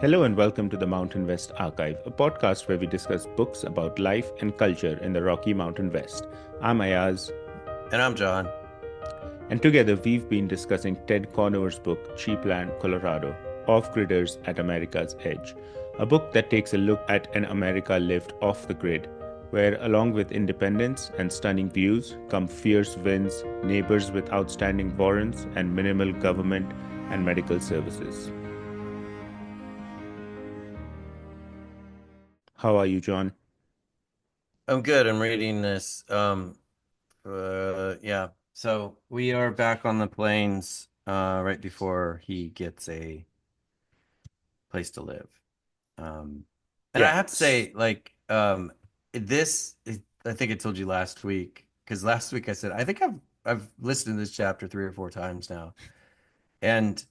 Hello and welcome to the Mountain West Archive, a podcast where we discuss books about life and culture in the Rocky Mountain West. I'm Ayaz, And I'm John. and together we've been discussing Ted Conover's book, Cheap Land, Colorado, Off-Gridders at America's Edge, a book that takes a look at an America lived off the grid, where along with independence and stunning views come fierce winds, neighbors with outstanding warrants, and minimal government and medical services. How are you, John? I'm good. I'm reading this. Yeah. So we are back on the plains right before he gets a place to live. Um, and I Yeah. have to say, this I think I told you last week because last week I said I think I've listened to this chapter 3 or 4 times now, and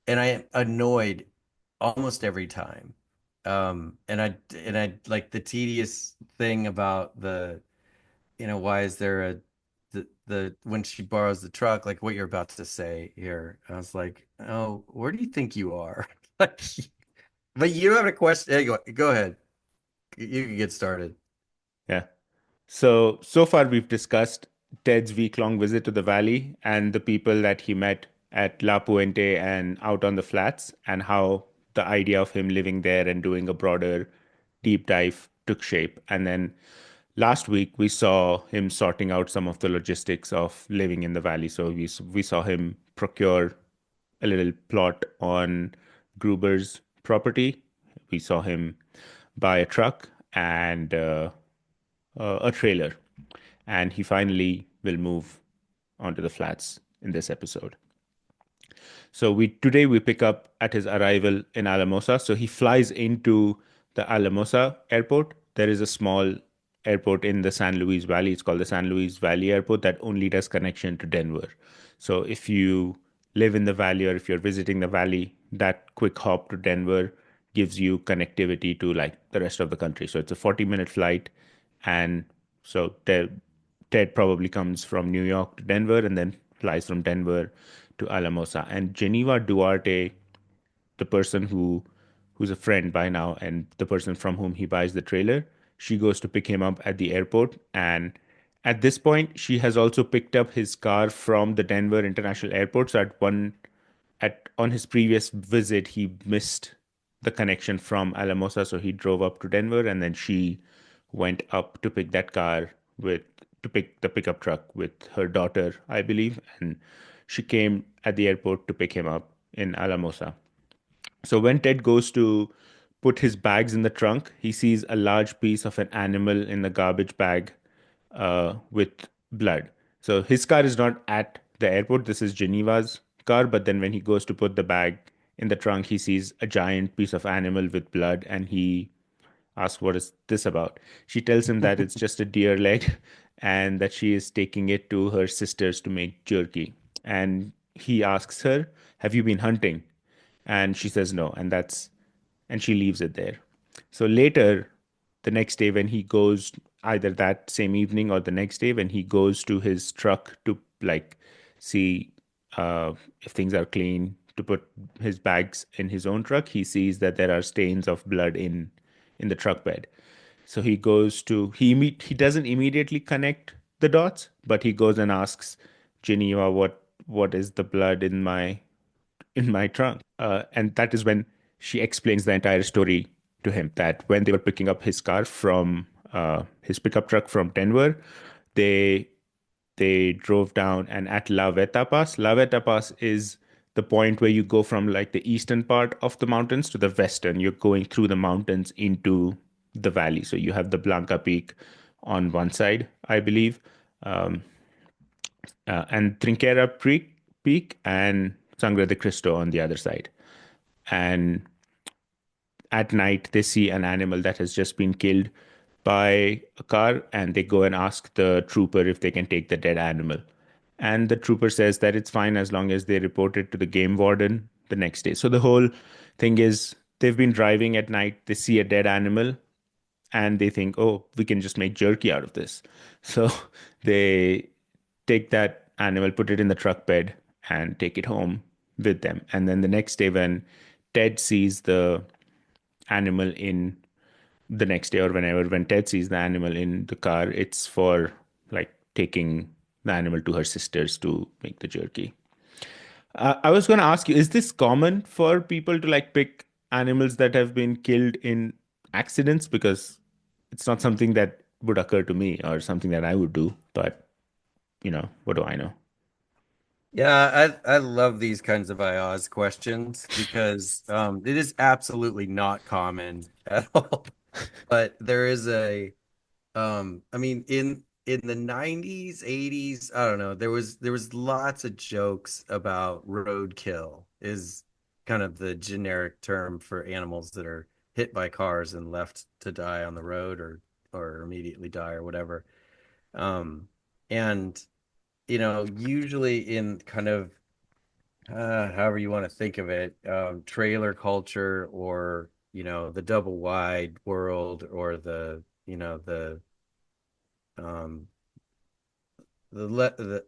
and I am annoyed almost every time. And I like the tedious thing about why is there a the when she borrows the truck, like what you're about to say here. I was like, oh, where do you think you are? Like, but you have a question. Hey, go ahead. You can get started. Yeah. So far we've discussed Ted's week-long visit to the valley and the people that he met at La Puente and out on the flats, and how the idea of him living there and doing a broader deep dive took shape. And then last week we saw him sorting out some of the logistics of living in the valley. So we saw him procure a little plot on Gruber's property. We saw him buy a truck and a trailer, and he finally will move onto the flats in this episode. So we pick up at his arrival in Alamosa. So he flies into the Alamosa airport. There is a small airport in the San Luis Valley. It's called the San Luis Valley Airport that only does connection to Denver. So if you live in the valley or if you're visiting the valley, that quick hop to Denver gives you connectivity to like the rest of the country. So it's a 40-minute flight, and so Ted probably comes from New York to Denver and then flies from Denver to Alamosa. And Geneva Duarte, the person who's a friend by now and the person from whom he buys the trailer, she goes to pick him up at the airport. And at this point, she has also picked up his car from the Denver International Airport. So at on his previous visit, he missed the connection from Alamosa, so he drove up to Denver, and then she went up to pick that car with to pick the pickup truck with her daughter, I believe, and she came at the airport to pick him up in Alamosa. So when Ted goes to put his bags in the trunk, he sees a large piece of an animal in the garbage bag with blood. So his car is not at the airport. This is Geneva's car. But then when he goes to put the bag in the trunk, he sees a giant piece of animal with blood, and he asks, "What is this about?" She tells him that it's just a deer leg and that she is taking it to her sisters to make jerky. And he asks her, "Have you been hunting?" And she says no, and she leaves it there. So later, the next day, when he goes, either that same evening or the next day, when he goes to his truck to like see if things are clean, to put his bags in his own truck, he sees that there are stains of blood in the truck bed. So he goes to he doesn't immediately connect the dots, but he goes and asks Geneva, what is the blood in my trunk. And that is when she explains the entire story to him, that when they were picking up his car from his pickup truck from Denver, they they drove down, and at La Veta Pass. La Veta Pass is the point where you go from like the eastern part of the mountains to the western. You're going through the mountains into the valley. So you have the Blanca Peak on one side, I believe, um, and Trinquera Peak and Sangre de Cristo on the other side. And at night, they see an animal that has just been killed by a car, and they go and ask the trooper if they can take the dead animal. And the trooper says that it's fine as long as they report it to the game warden the next day. So the whole thing is they've been driving at night, they see a dead animal, and they think, oh, we can just make jerky out of this. So they take that animal, put it in the truck bed, and take it home with them. And then the next day, when Ted sees animal in the next day or whenever, when Ted sees the animal in the car, it's for like taking the animal to her sister's to make the jerky. I was going to ask you, is this common for people to like pick animals that have been killed in accidents? Because it's not something that would occur to me or something that I would do, but what do I know? Yeah, I love these kinds of IOS questions because it is absolutely not common at all. But there is I mean in the 90s, 80s, I don't know, there was lots of jokes about roadkill is kind of the generic term for animals that are hit by cars and left to die on the road or immediately die or whatever. Um and usually in kind of however you want to think of it, trailer culture or the double wide world or um, the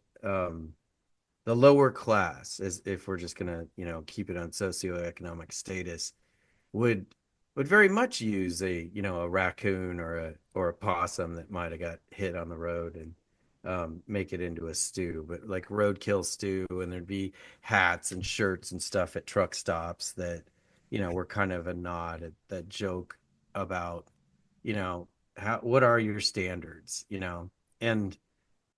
the lower class, as if we're just gonna keep it on socioeconomic status, would would very much use a raccoon or a possum that might have got hit on the road and make it into a stew, but like roadkill stew, and there'd be hats and shirts and stuff at truck stops that were kind of a nod at that joke about you know how what are your standards, and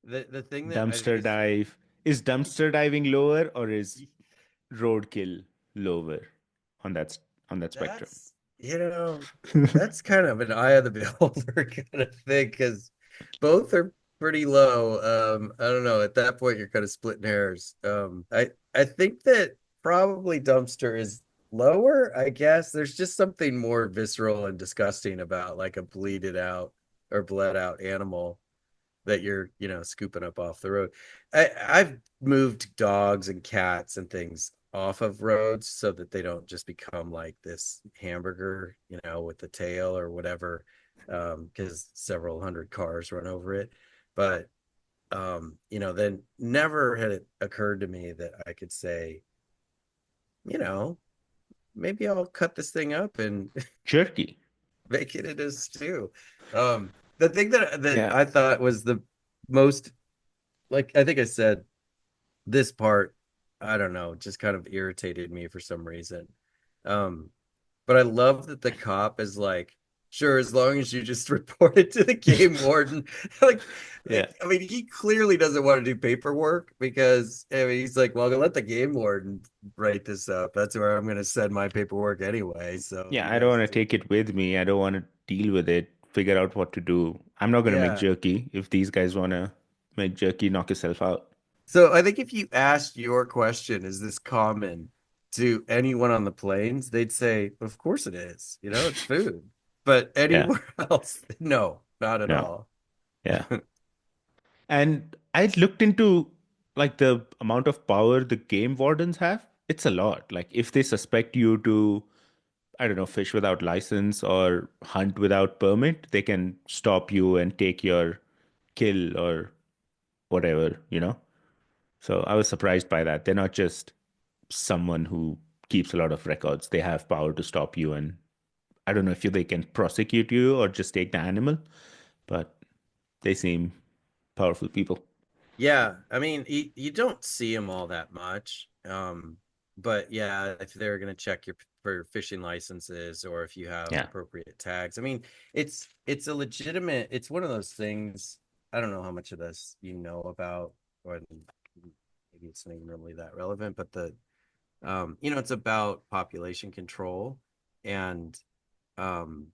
the thing that I think Dumpster is dive. Is dumpster diving lower or is roadkill lower on that spectrum? That's, that's kind of an eye of the beholder kind of thing because both are pretty low. I don't know. At that point, you're kind of splitting hairs. I think that probably dumpster is lower. I guess there's just something more visceral and disgusting about like a bleeded out or bled out animal that you're scooping up off the road. I've moved dogs and cats and things off of roads so that they don't just become like this hamburger with the tail or whatever, because several hundred cars run over it. But then never had it occurred to me that I could say, you know maybe I'll cut this thing up and Jerky. make it into stew. The thing that Yeah. I thought was the most, like, I think I said, this part, I don't know, just kind of irritated me for some reason. Um, but I love that the cop is like, sure, as long as you just report it to the game warden. like, Yeah. I mean, he clearly doesn't want to do paperwork because I mean, he's like, well, I'm gonna let the game warden write this up. That's where I'm gonna send my paperwork anyway. So Yeah, you I don't guys want to do. take it with me. I don't want to deal with it, figure out what to do. I'm not going to make Yeah. jerky. If these guys want to make jerky, knock yourself out. So I think if you asked your question, is this common to anyone on the plains, they'd say, of course it is. It's food. But Yeah. anywhere else, no, not at No. all. Yeah. And I looked into like the amount of power the game wardens have. It's a lot. Like if they suspect you to, I don't know, fish without license or hunt without permit, they can stop you and take your kill or whatever. So I was surprised by that. They're not just someone who keeps a lot of records. They have power to stop you, and I don't know if they can prosecute you or just take the animal, but they seem powerful people. Yeah, I mean, you don't see them all that much. But yeah, if they're gonna check your for your fishing licenses or if you have Yeah. appropriate tags, I mean, it's a legitimate. It's one of those things. I don't know how much of this you know about, or maybe it's not even really that relevant. But it's about population control, and um,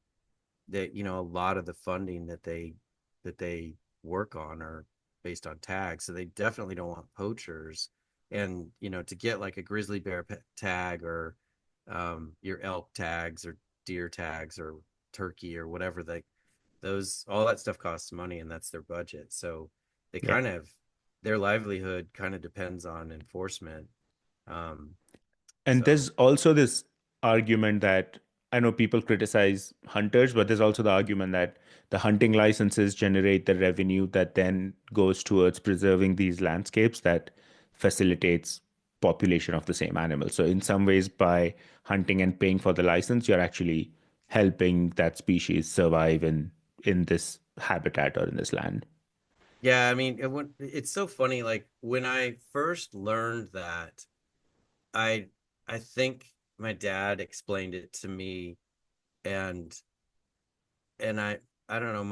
that a lot of the funding that they work on are based on tags, so they definitely don't want poachers. And to get like a grizzly bear tag or your elk tags or deer tags or turkey or whatever, those all that stuff costs money and that's their budget, so they Yeah. kind of their livelihood kind of depends on enforcement. um And there's so also this argument that I know people criticize hunters, but there's also the argument that the hunting licenses generate the revenue that then goes towards preserving these landscapes that facilitates population of the same animal. So in some ways, by hunting and paying for the license, you're actually helping that species survive in this habitat or in this land. Yeah, I mean, it's so funny. Like when I first learned that, I I think my dad explained it to me, and and I don't know,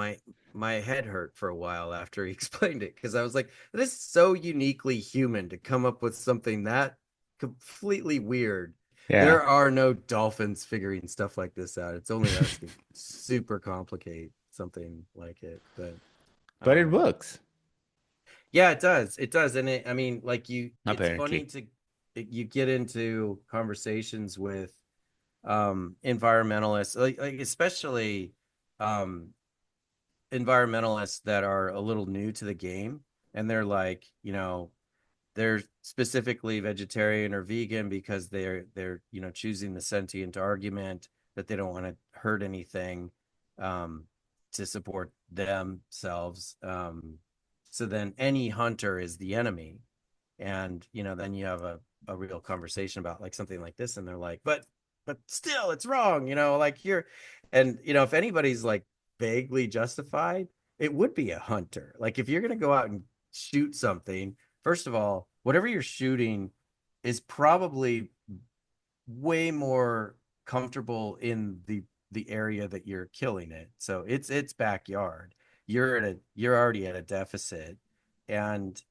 my head hurt for a while after he explained it because I was like, this is so uniquely human to come up with something that completely weird. Yeah, There are no dolphins figuring stuff like this out. It's only us to super complicate something like it. But but it um works yeah, it does. It does. And I mean, like it's funny apparently. to you get into conversations with environmentalists, like especially um environmentalists that are a little new to the game, and they're like, they're specifically vegetarian or vegan because they're choosing the sentient argument that they don't want to hurt anything, um to support themselves. So then any hunter is the enemy, and then you have a real conversation about like something like this, and they're like, but still it's wrong, like you're, and if anybody's like vaguely justified, it would be a hunter. Like if you're going to go out and shoot something, first of all, whatever you're shooting is probably way more comfortable in the area that you're killing it, so it's backyard. You're already at a deficit, and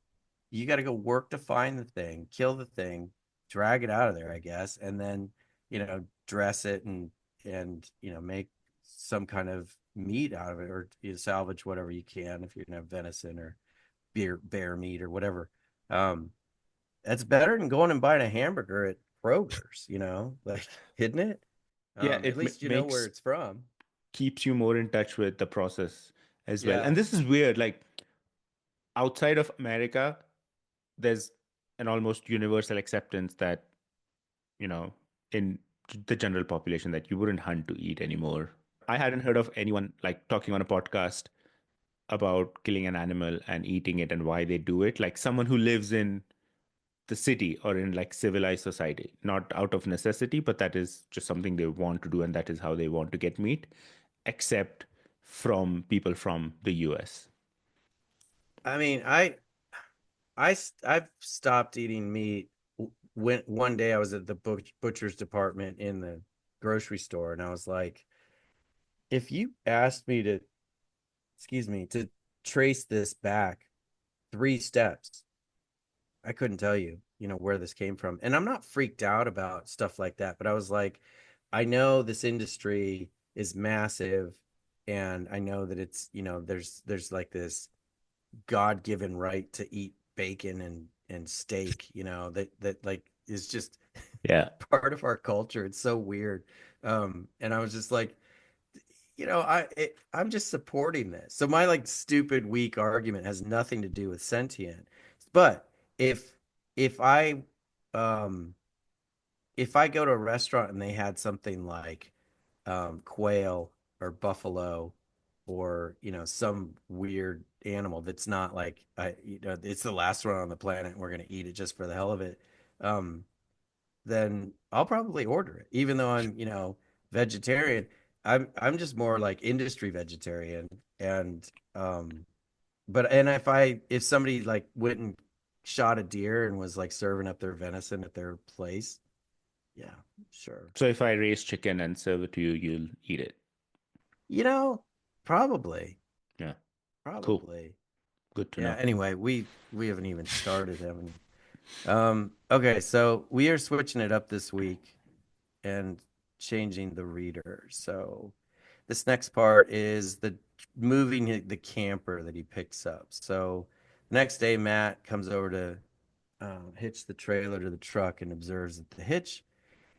you got to go work to find the thing, kill the thing, drag it out of there, I guess, and then dress it and make some kind of meat out of it, or salvage whatever you can if you're gonna have venison or bear meat or whatever. Um, that's better than going and buying a hamburger at Kroger's, like, isn't it? Yeah, At it least you know where makes it's from. keeps you more in touch with the process as well. Yeah. And this is weird. Like outside of America, there's an almost universal acceptance that, you know, in the general population that you wouldn't hunt to eat anymore. I hadn't heard of anyone like talking on a podcast about killing an animal and eating it and why they do it. Like someone who lives in the city or in like civilized society, not out of necessity, but that is just something they want to do and that is how they want to get meat, except from people from the US. I mean, I've stopped eating meat. When one day I was at the butcher's department in the grocery store, and I was like, if you asked me to, excuse me, to trace this back 3 steps, I couldn't tell you, where this came from. And I'm not freaked out about stuff like that, but I was like, I know this industry is massive, and I know that it's, there's like this God-given right to eat bacon and steak, that like is just Yeah. part of our culture. It's so weird. And I was just like, I'm just supporting this. So my like stupid weak argument has nothing to do with sentient. But if if I um if I go to a restaurant and they had something like quail or buffalo, or some weird animal that's not like, it's the last one on the planet and we're going to eat it just for the hell of it, um then I'll probably order it, even though I'm vegetarian. I'm just more like industry vegetarian. And but and if somebody like went and shot a deer and was like serving up their venison at their place, yeah, sure. So if I raise chicken and serve it to you, you'll eat it. You know, probably, Yeah. Cool. probably. Good to Yeah. know. Anyway, we haven't even started, haven't we? Okay, so we are switching it up this week and changing the reader. So this next part is the moving the camper that he picks up. So the next day, Matt comes over to hitch the trailer to the truck and observes that the hitch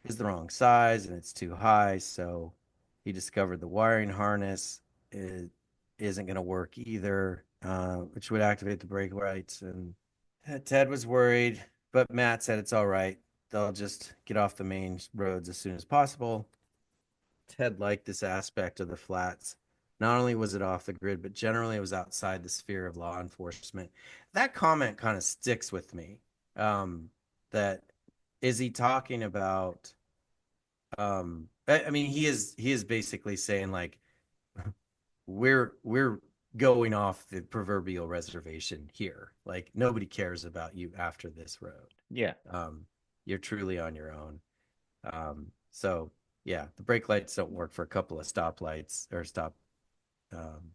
is the wrong size and it's too high. So he discovered the wiring harness isn't going to work either, which would activate the brake lights. And Ted was worried, but Matt said it's all right. They'll just get off the main roads as soon as possible. Ted liked this aspect of the flats. Not only was it off the grid, but generally it was outside the sphere of law enforcement. That comment kind of sticks with me. That is he talking about I mean, he is basically saying like we're going off the proverbial reservation here. Like nobody cares about you after this road. Yeah. Um, you're truly on your own. So yeah, the brake lights don't work for a couple of stoplights or stop um,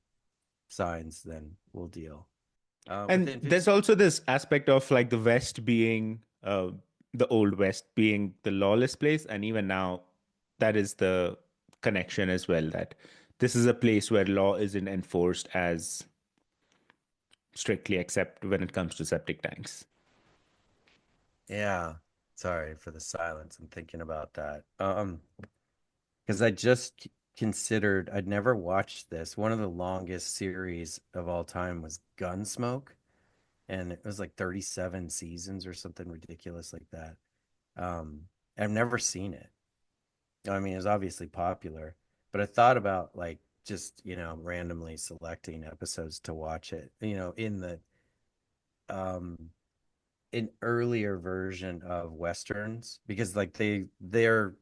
signs, then we'll deal. And Within there's 15. also this aspect of like the West being the old West being the lawless place, and even now that is the connection as well, that this is a place where law isn't enforced as strictly, except when it comes to septic tanks. Yeah, sorry for the silence. I'm thinking about that. Because I just considered I'd never watched this. One of the longest series of all time was Gunsmoke, and it was like 37 seasons or something ridiculous like that. I've never seen it. I mean, it's obviously popular, but I thought about like just, randomly selecting episodes to watch it, in the um an earlier version of Westerns because like they're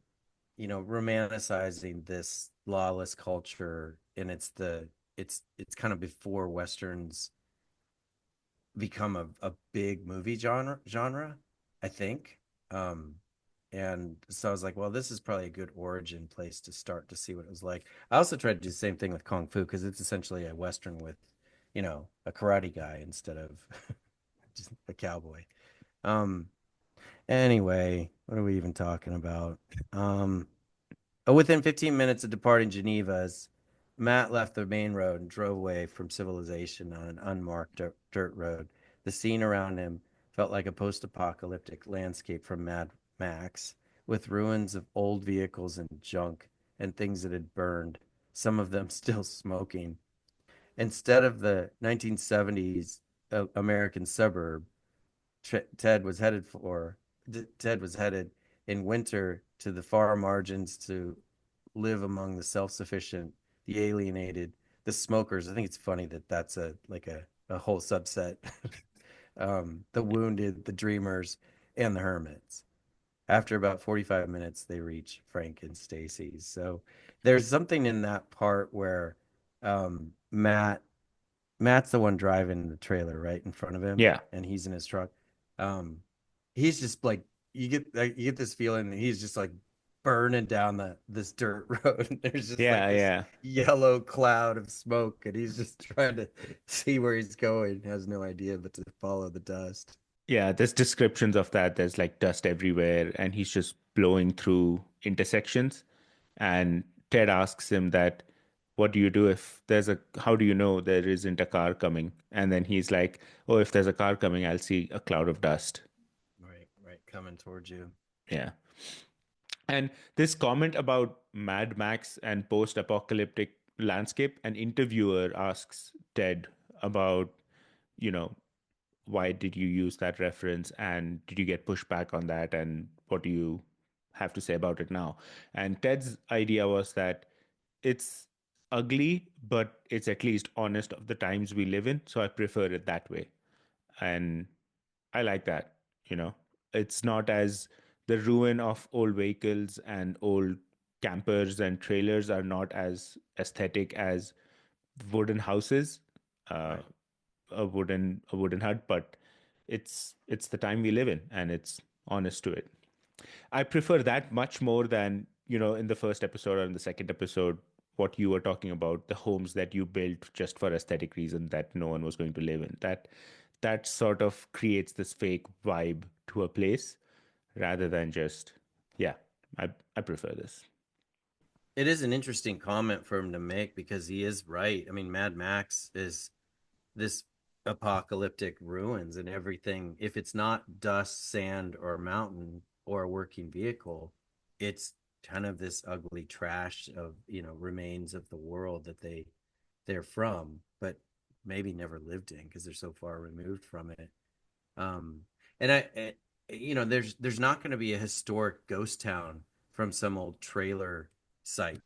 romanticizing this lawless culture, and it's kind of before Westerns become a big movie genre, I think. Um, and so I was like, well, this is probably a good origin place to start to see what it was like. I also tried to do the same thing with Kung Fu because it's essentially a Western with, a karate guy instead of just a cowboy. Um, anyway, what are we even talking about? Um, Within 15 minutes of departing Geneva, Matt left the main road and drove away from civilization on an unmarked dirt road. The scene around him felt like a post apocalyptic landscape from Mad Max, with ruins of old vehicles and junk and things that had burned, some of them still smoking. Instead of the 1970s American suburb, Ted was headed for Ted was headed in winter to the far margins to live among the self-sufficient, the alienated, the smokers. I think it's funny that that's a whole subset. The wounded, the dreamers, and the hermits. After about 45 minutes, they reach Frank and Stacy's. So there's something in that part where Matt's the one driving the trailer right in front of him, Yeah. and he's in his truck. Um, he's just like you get this feeling that he's just like burning down this dirt road, and there's just like Yeah, this yeah. yellow cloud of smoke, and he's just trying to see where he's going. Has no idea but to follow the dust. Yeah, there's descriptions of that. There's like dust everywhere, and he's just blowing through intersections. And Ted asks him that, what do you do if there's a, how do you know there isn't a car coming? And then he's like, oh, if there's a car coming, I'll see a cloud of dust. Right, right, coming towards you. Yeah. And this comment about Mad Max and post-apocalyptic landscape, an interviewer asks Ted about, you know, why did you use that reference and did you get pushback on that and what do you have to say about it now? And Ted's idea was that it's ugly, but it's at least honest of the times we live in. So I prefer it that way. And I like that, you know. It's not as the ruin of old vehicles and old campers and trailers are not as aesthetic as wooden houses, uh, Right. a wooden hut, but it's the time we live in and it's honest to it. I prefer that much more than, in the first episode or in the second episode, what you were talking about, the homes that you built just for aesthetic reason that no one was going to live in. That sort of creates this fake vibe to a place rather than just, yeah, I prefer this. It is an interesting comment for him to make because he is right. I mean, Mad Max is this apocalyptic ruins and everything. If it's not dust, sand, or mountain or a working vehicle, it's kind of this ugly trash of remains of the world that they're from, but maybe never lived in because they're so far removed from it. Um, and there's not going to be a historic ghost town from some old trailer site,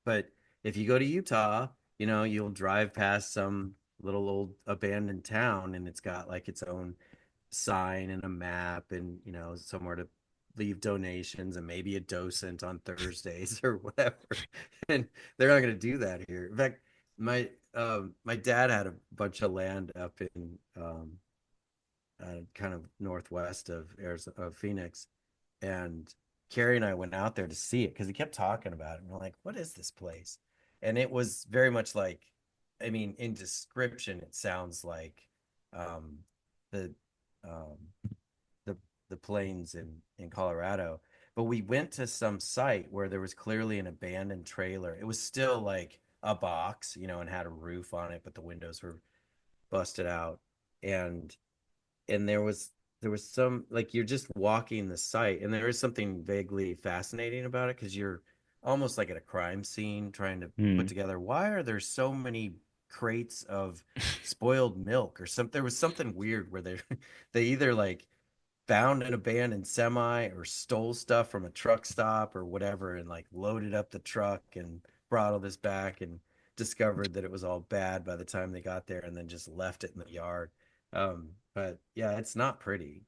but if you go to Utah, you'll drive past some little old abandoned town and it's got like its own sign and a map and somewhere to leave donations and maybe a docent on Thursdays or whatever. And they're not going to do that here. In fact, my dad had a bunch of land up in kind of northwest of Arizona, of Phoenix, and Carrie and I went out there to see it because he kept talking about it. And we're like, "What is this place?" And it was very much like, I mean, in description, it sounds like um, the um, the the plains in Colorado. But we went to some site where there was clearly an abandoned trailer. It was still like a box, and had a roof on it, but the windows were busted out. And there was some, like, you're just walking the site, and there is something vaguely fascinating about it because you're almost like at a crime scene trying to put Hmm. together, why are there so many crates of spoiled milk or something. There was something weird where they they either like found an abandoned semi or stole stuff from a truck stop or whatever and like loaded up the truck and brought all this back and discovered that it was all bad by the time they got there and then just left it in the yard. But yeah, it's not pretty,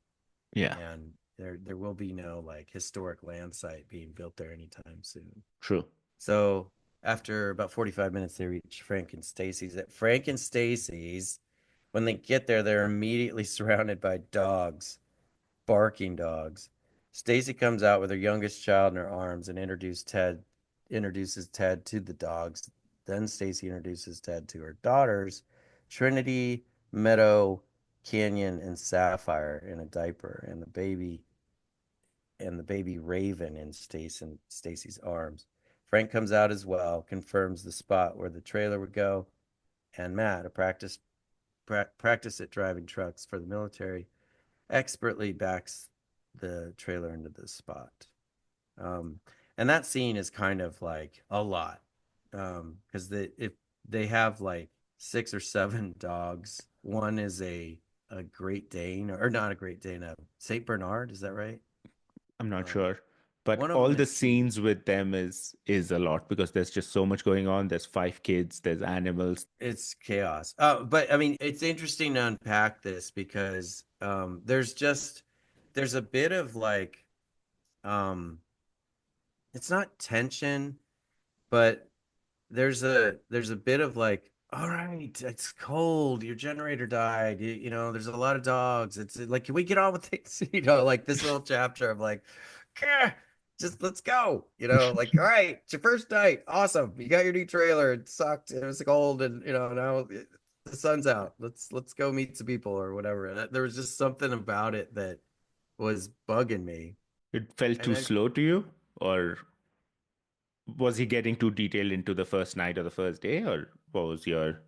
Yeah, and there will be no like historic land site being built there anytime soon. true. So after about 45 minutes, they reach Frank and Stacy's. At Frank and Stacy's, when they get there, they're immediately surrounded by dogs, barking dogs. Stacy comes out with her youngest child in her arms and introduces Ted to the dogs. Then Stacy introduces Ted to her daughters, Trinity, Meadow, Canyon, and Sapphire in a diaper, and the baby Raven in Stacy's arms. Frank comes out as well, confirms the spot where the trailer would go, and Matt, a practice at driving trucks for the military, expertly backs the trailer into the spot. Um, and that scene is kind of like a lot, because if they have like six or seven dogs, one is a Great Dane, or not a Great Dane, a Saint Bernard. Is that right? I'm not Um, sure. But one of all them the is huge. scenes with them is a lot because there's just so much going on. There's five kids, there's animals. It's chaos. But I mean, it's interesting to unpack this because there's a bit of like um, it's not tension, but there's a bit of like, all right, it's cold, your generator died, there's a lot of dogs, it's like, can we get on with things? Like this little chapter of like, "Gah, just let's go, like, all right, it's your first night, awesome, you got your new trailer, it sucked, it was cold, and now the sun's out, let's go meet some people or whatever." And there was just something about it that was bugging me. It felt And too then slow to you, or was he getting too detailed into the first night or the first day, or what was your?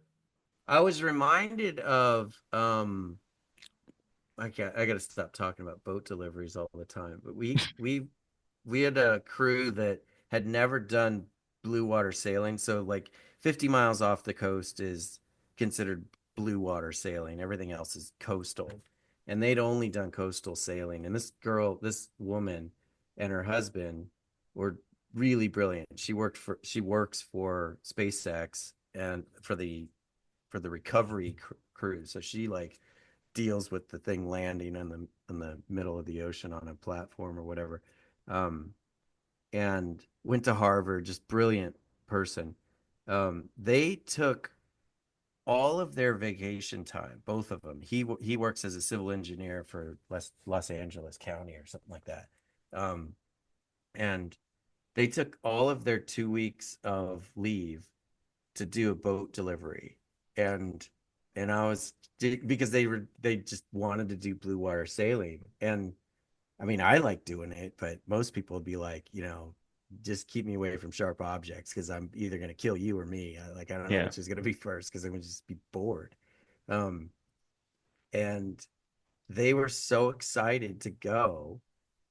I was reminded of I gotta stop talking about boat deliveries all the time. But we had a crew that had never done blue water sailing. So like 50 miles off the coast is considered blue water sailing. Everything else is coastal. And they'd only done coastal sailing. And this woman and her husband were really brilliant. She works for SpaceX and for the recovery crew. So she like deals with the thing landing in the middle of the ocean on a platform or whatever. Um, and went to Harvard, just brilliant person. They took all of their vacation time, both of them. He works as a civil engineer for Los Angeles County or something like that. Um, and they took all of their 2 weeks of leave to do a boat delivery, and I was, because they just wanted to do blue water sailing. And I mean, I like doing it, but most people would be like, just keep me away from sharp objects because I'm either going to kill you or me. I don't know Yeah. which is going to be first because I would just be bored. Um, and they were so excited to go,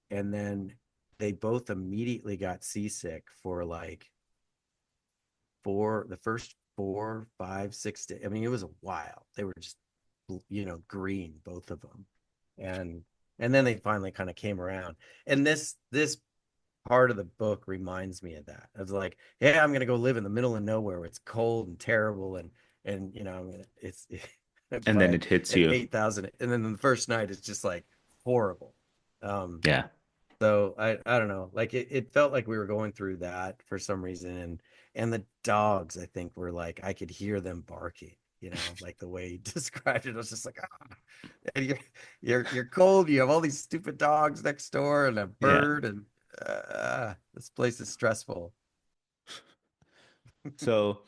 and then they both immediately got seasick for like the first 4, 5, 6 days. I mean, it was a while. They were just, green, both of them, and then they finally kind of came around. And this part of the book reminds me of that. It's like, yeah, I'm gonna go live in the middle of nowhere where it's cold and terrible, and it's And then by it hits at you. 8,000, and then the first night is just like horrible. Um, Yeah. So I don't know. Like it felt like we were going through that for some reason, and the dogs, I think, were like I could hear them barking, like the way he described it. I was just like, ah, and you're cold, you have all these stupid dogs next door and a Yeah. bird, and this place is stressful. So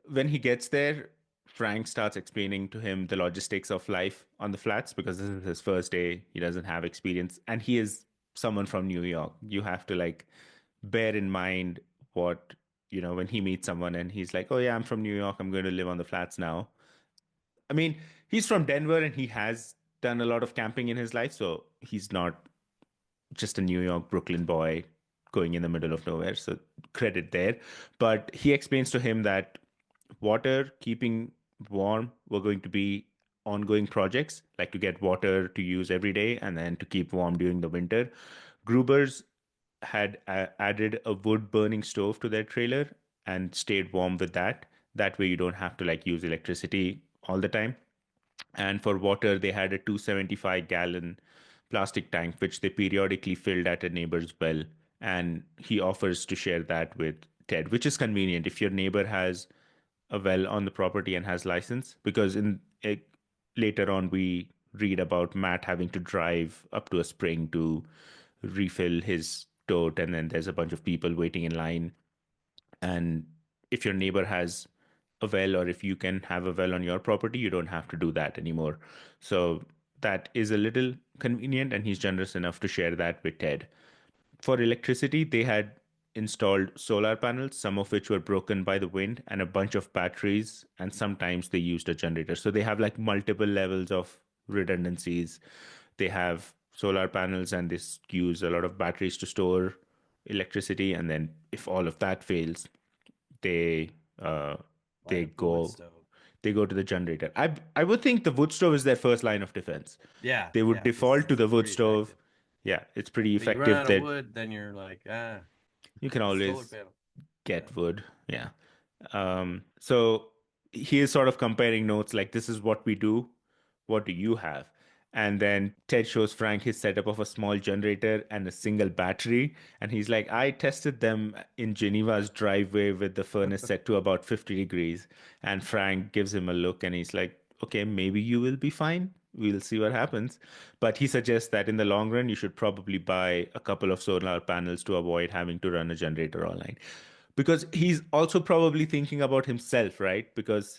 when he gets there, Frank starts explaining to him the logistics of life on the flats because this is his first day. He doesn't have experience, and he is someone from New York. You have to like bear in mind what, when he meets someone and he's like, "Oh yeah, I'm from New York. I'm going to live on the flats now." I mean, he's from Denver and he has done a lot of camping in his life, so he's not just a New York, Brooklyn boy going in the middle of nowhere. So credit there. But he explains to him that water, keeping warm, were going to be ongoing projects, like to get water to use every day and then to keep warm during the winter. Gruber's had added a wood burning stove to their trailer and stayed warm with that. That way you don't have to like use electricity all the time. And for water, they had a 275-gallon plastic tank, which they periodically filled at a neighbor's well. And he offers to share that with Ted, which is convenient if your neighbor has a well on the property and has license. Because later on, we read about Matt having to drive up to a spring to refill his tote, and then there's a bunch of people waiting in line. And if your neighbor has a well, or if you can have a well on your property, you don't have to do that anymore. So that is a little convenient, and he's generous enough to share that with Ted. For electricity, they had installed solar panels, some of which were broken by the wind, and a bunch of batteries, and sometimes they used a generator. So they have like multiple levels of redundancies. They have solar panels, and this use a lot of batteries to store electricity. And then if all of that fails, they uh, Light they up the wood go stove. they go to the generator. I would think the wood stove is their first line of defense. Yeah, They would yeah, because default to the it's wood pretty stove. effective. Yeah, it's pretty But you run effective out of that wood, then you're like, you can solar always panel. Yeah. get wood. Yeah. So he is sort of comparing notes like, this is what we do. What do you have? And then Ted shows Frank his setup of a small generator and a single battery. And he's like, I tested them in Geneva's driveway with the furnace set to about 50 degrees. And Frank gives him a look and he's like, okay, maybe you will be fine. We'll see what happens. But he suggests that in the long run, you should probably buy a couple of solar panels to avoid having to run a generator all night. Because he's also probably thinking about himself, right? Because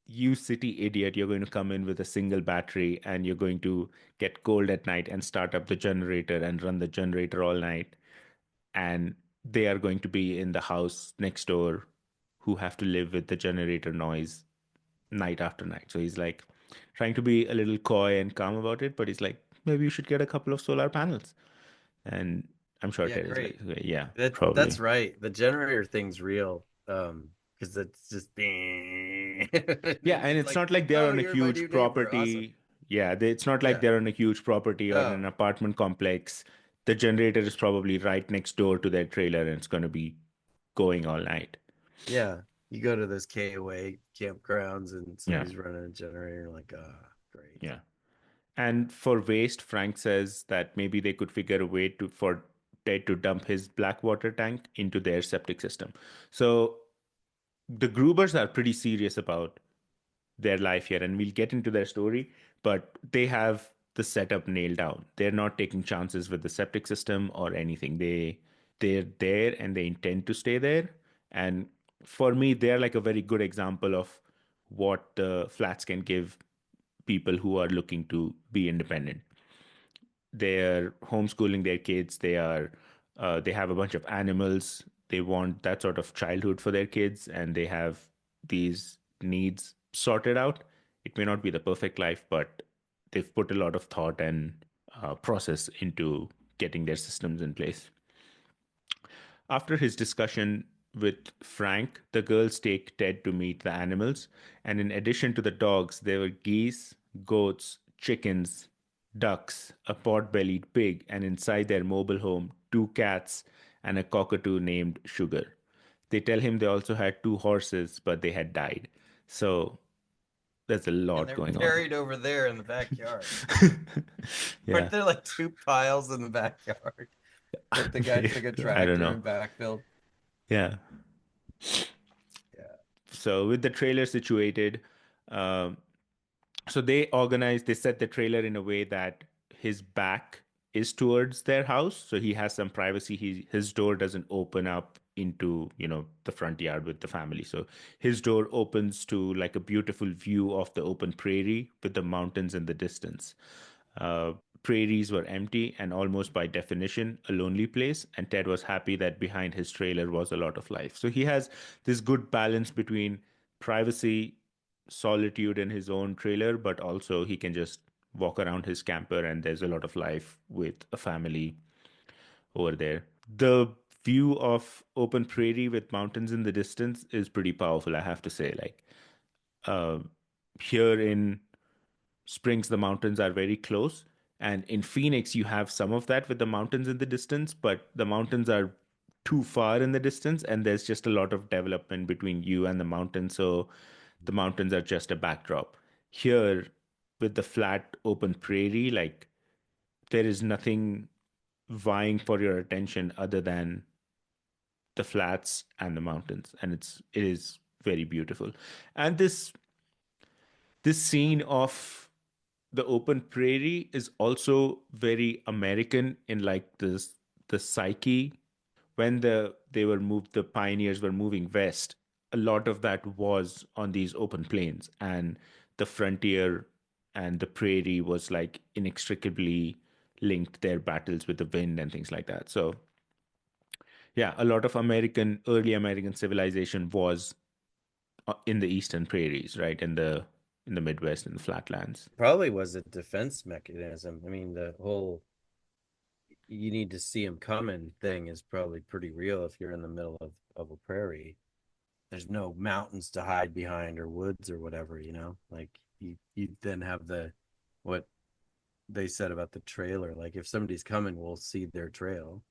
you city idiot, you're going to come in with a single battery and you're going to get cold at night and start up the generator and run the generator all night. And they are going to be in the house next door who have to live with the generator noise night after night. So he's like trying to be a little coy and calm about it, but he's like, maybe you should get a couple of solar panels. And I'm sure Yeah, Ted is like, great. okay, yeah, That's probably. right. The generator thing's real. Because it's just Yeah, and it's it's like, not like they're oh, on a you're my huge new neighbor. Awesome. property. Yeah, it's not like Yeah. they're on a huge property or in an Oh, apartment complex. The generator is probably right next door to their trailer and it's going to be going all night. yeah. You go to those KOA campgrounds and Yeah, somebody's running a generator, like, great. yeah. And for waste, Frank says that maybe they could figure a way for Ted to dump his black water tank into their septic system. So the Grubers are pretty serious about their life here, and we'll get into their story, but they have the setup nailed down. They're not taking chances with the septic system or anything. They're there and they intend to stay there. And for me, they're like a very good example of what the flats can give people who are looking to be independent. They're homeschooling their kids. They have a bunch of animals. They want that sort of childhood for their kids, and they have these needs sorted out. It may not be the perfect life, but they've put a lot of thought and process into getting their systems in place. After his discussion with Frank, the girls take Ted to meet the animals, and in addition to the dogs, there were geese, goats, chickens, ducks, a pot-bellied pig, and inside their mobile home, two cats and a cockatoo named Sugar. They tell him they also had two horses, but they had died. So There's a And lot they're going on. buried over there in the backyard. Aren't Yeah. there like two piles in the backyard that the guy took a I don't tractor know. and backfilled? Yeah. Yeah. So with the trailer situated, um, so they set the trailer in a way that his back is towards their house, so he has some privacy. His door doesn't open up into, the front yard with the family. So his door opens to like a beautiful view of the open prairie with the mountains in the distance. Uh, Prairies were empty and almost by definition a lonely place, and Ted was happy that behind his trailer was a lot of life. So he has this good balance between privacy, solitude in his own trailer, but also he can just walk around his camper and there's a lot of life with a family over there. The view of open prairie with mountains in the distance is pretty powerful, I have to say. Like, uh, here in Springs, the mountains are very close. And in Phoenix, you have some of that with the mountains in the distance, but the mountains are too far in the distance, and there's just a lot of development between you and the mountains. So the mountains are just a backdrop. Here, with the flat, open prairie, like there is nothing vying for your attention other than the flats and the mountains, and it is very beautiful. And this scene of the open prairie is also very American in like this the psyche. When the pioneers were moving west, a lot of that was on these open plains, and the frontier and the prairie was like inextricably linked, their battles with the wind and things like that. So yeah, a lot of early American civilization was in the eastern prairies, right? In the Midwest, in the flatlands. Probably was a defense mechanism. I mean, the whole you need to see him coming thing is probably pretty real if you're in the middle of a prairie. There's no mountains to hide behind or woods or whatever, you know? Like you then have the what they said about the trailer. Like if somebody's coming, we'll see their trail.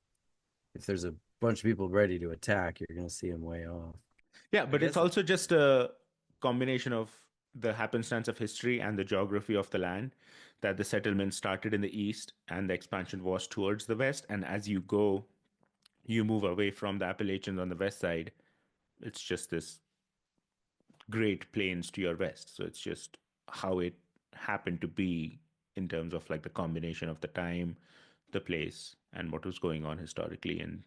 If there's a bunch of people ready to attack, you're gonna see them way off. Yeah, I but it's guess also just a combination of the happenstance of history and the geography of the land, that the settlement started in the east and the expansion was towards the west. And as you go, you move away from the Appalachians on the west side. It's just this great plains to your west. So it's just how it happened to be in terms of like the combination of the time, the place, and what was going on historically in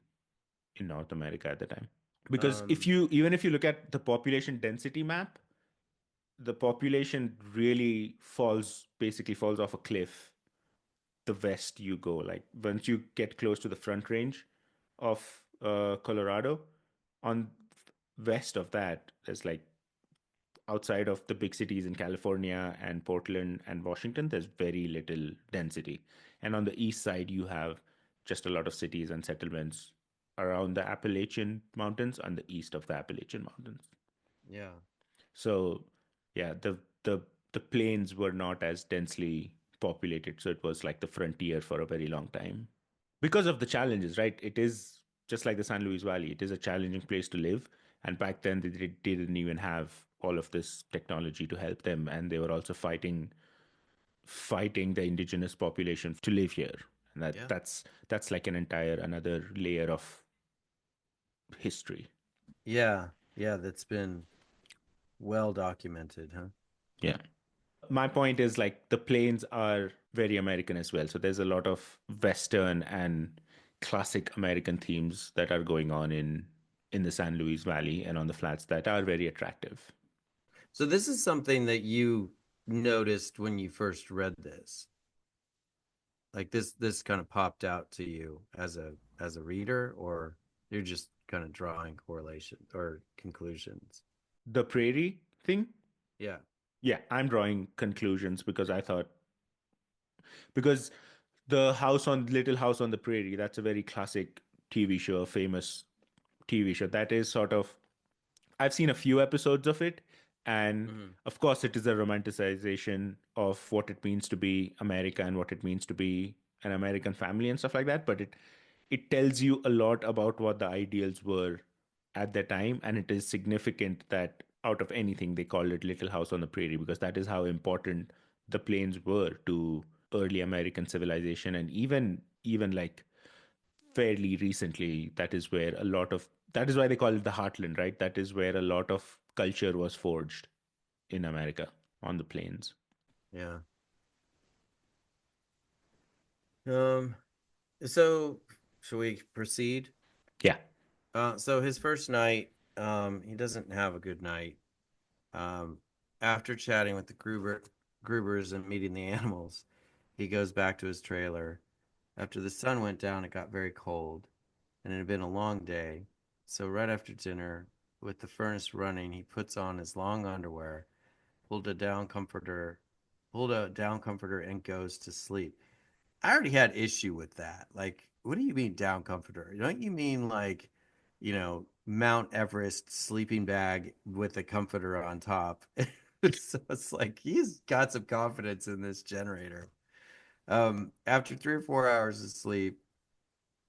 North America at the time. Because um even if you look at the population density map, the population really basically falls off a cliff the west you go. Like once you get close to the front range of Colorado, on west of that, there's like outside of the big cities in California and Portland and Washington, there's very little density. And on the east side, you have just a lot of cities and settlements around the Appalachian Mountains on the east of the Appalachian Mountains. yeah. So, yeah, the plains were not as densely populated, so it was like the frontier for a very long time. Because of the challenges, right? It is just like the San Luis Valley. It is a challenging place to live, and back then they didn't even have all of this technology to help them, and they were also fighting the indigenous population to live here. And Yeah. that's like an entire another layer of history. Yeah. Yeah, that's been well documented, huh? Yeah. My point is like the plains are very American as well. So there's a lot of Western and classic American themes that are going on in the San Luis Valley and on the flats that are very attractive. So this is something that you noticed when you first read this. Like this kind of popped out to you as a reader, or you're just kind of drawing correlation or conclusions. The prairie thing, Yeah. yeah, I'm drawing conclusions because the house on Little House on the Prairie, that's a very classic TV show, a famous TV show. That is sort of I've seen a few episodes of it, and Hmm. of course, it is a romanticization of what it means to be America and what it means to be an American family and stuff like that. But it tells you a lot about what the ideals were at the time, and it is significant that out of anything, they called it Little House on the Prairie because that is how important the plains were to early American civilization, and even like fairly recently, that is why they call it the heartland, right? That is where a lot of culture was forged in America on the plains. Yeah. Um, so should we proceed? Yeah. So his first night, he doesn't have a good night. Um, After chatting with the Grubers and meeting the animals, he goes back to his trailer. After the sun went down, it got very cold, and it had been a long day. So right after dinner, with the furnace running, he puts on his long underwear, pulled a down comforter, pulled a down comforter, and goes to sleep. I already had issue with that. Like, what do you mean down comforter? Don't you mean like, Mount Everest sleeping bag with a comforter on top? So it's like he's got some confidence in this generator. After 3 or 4 hours of sleep,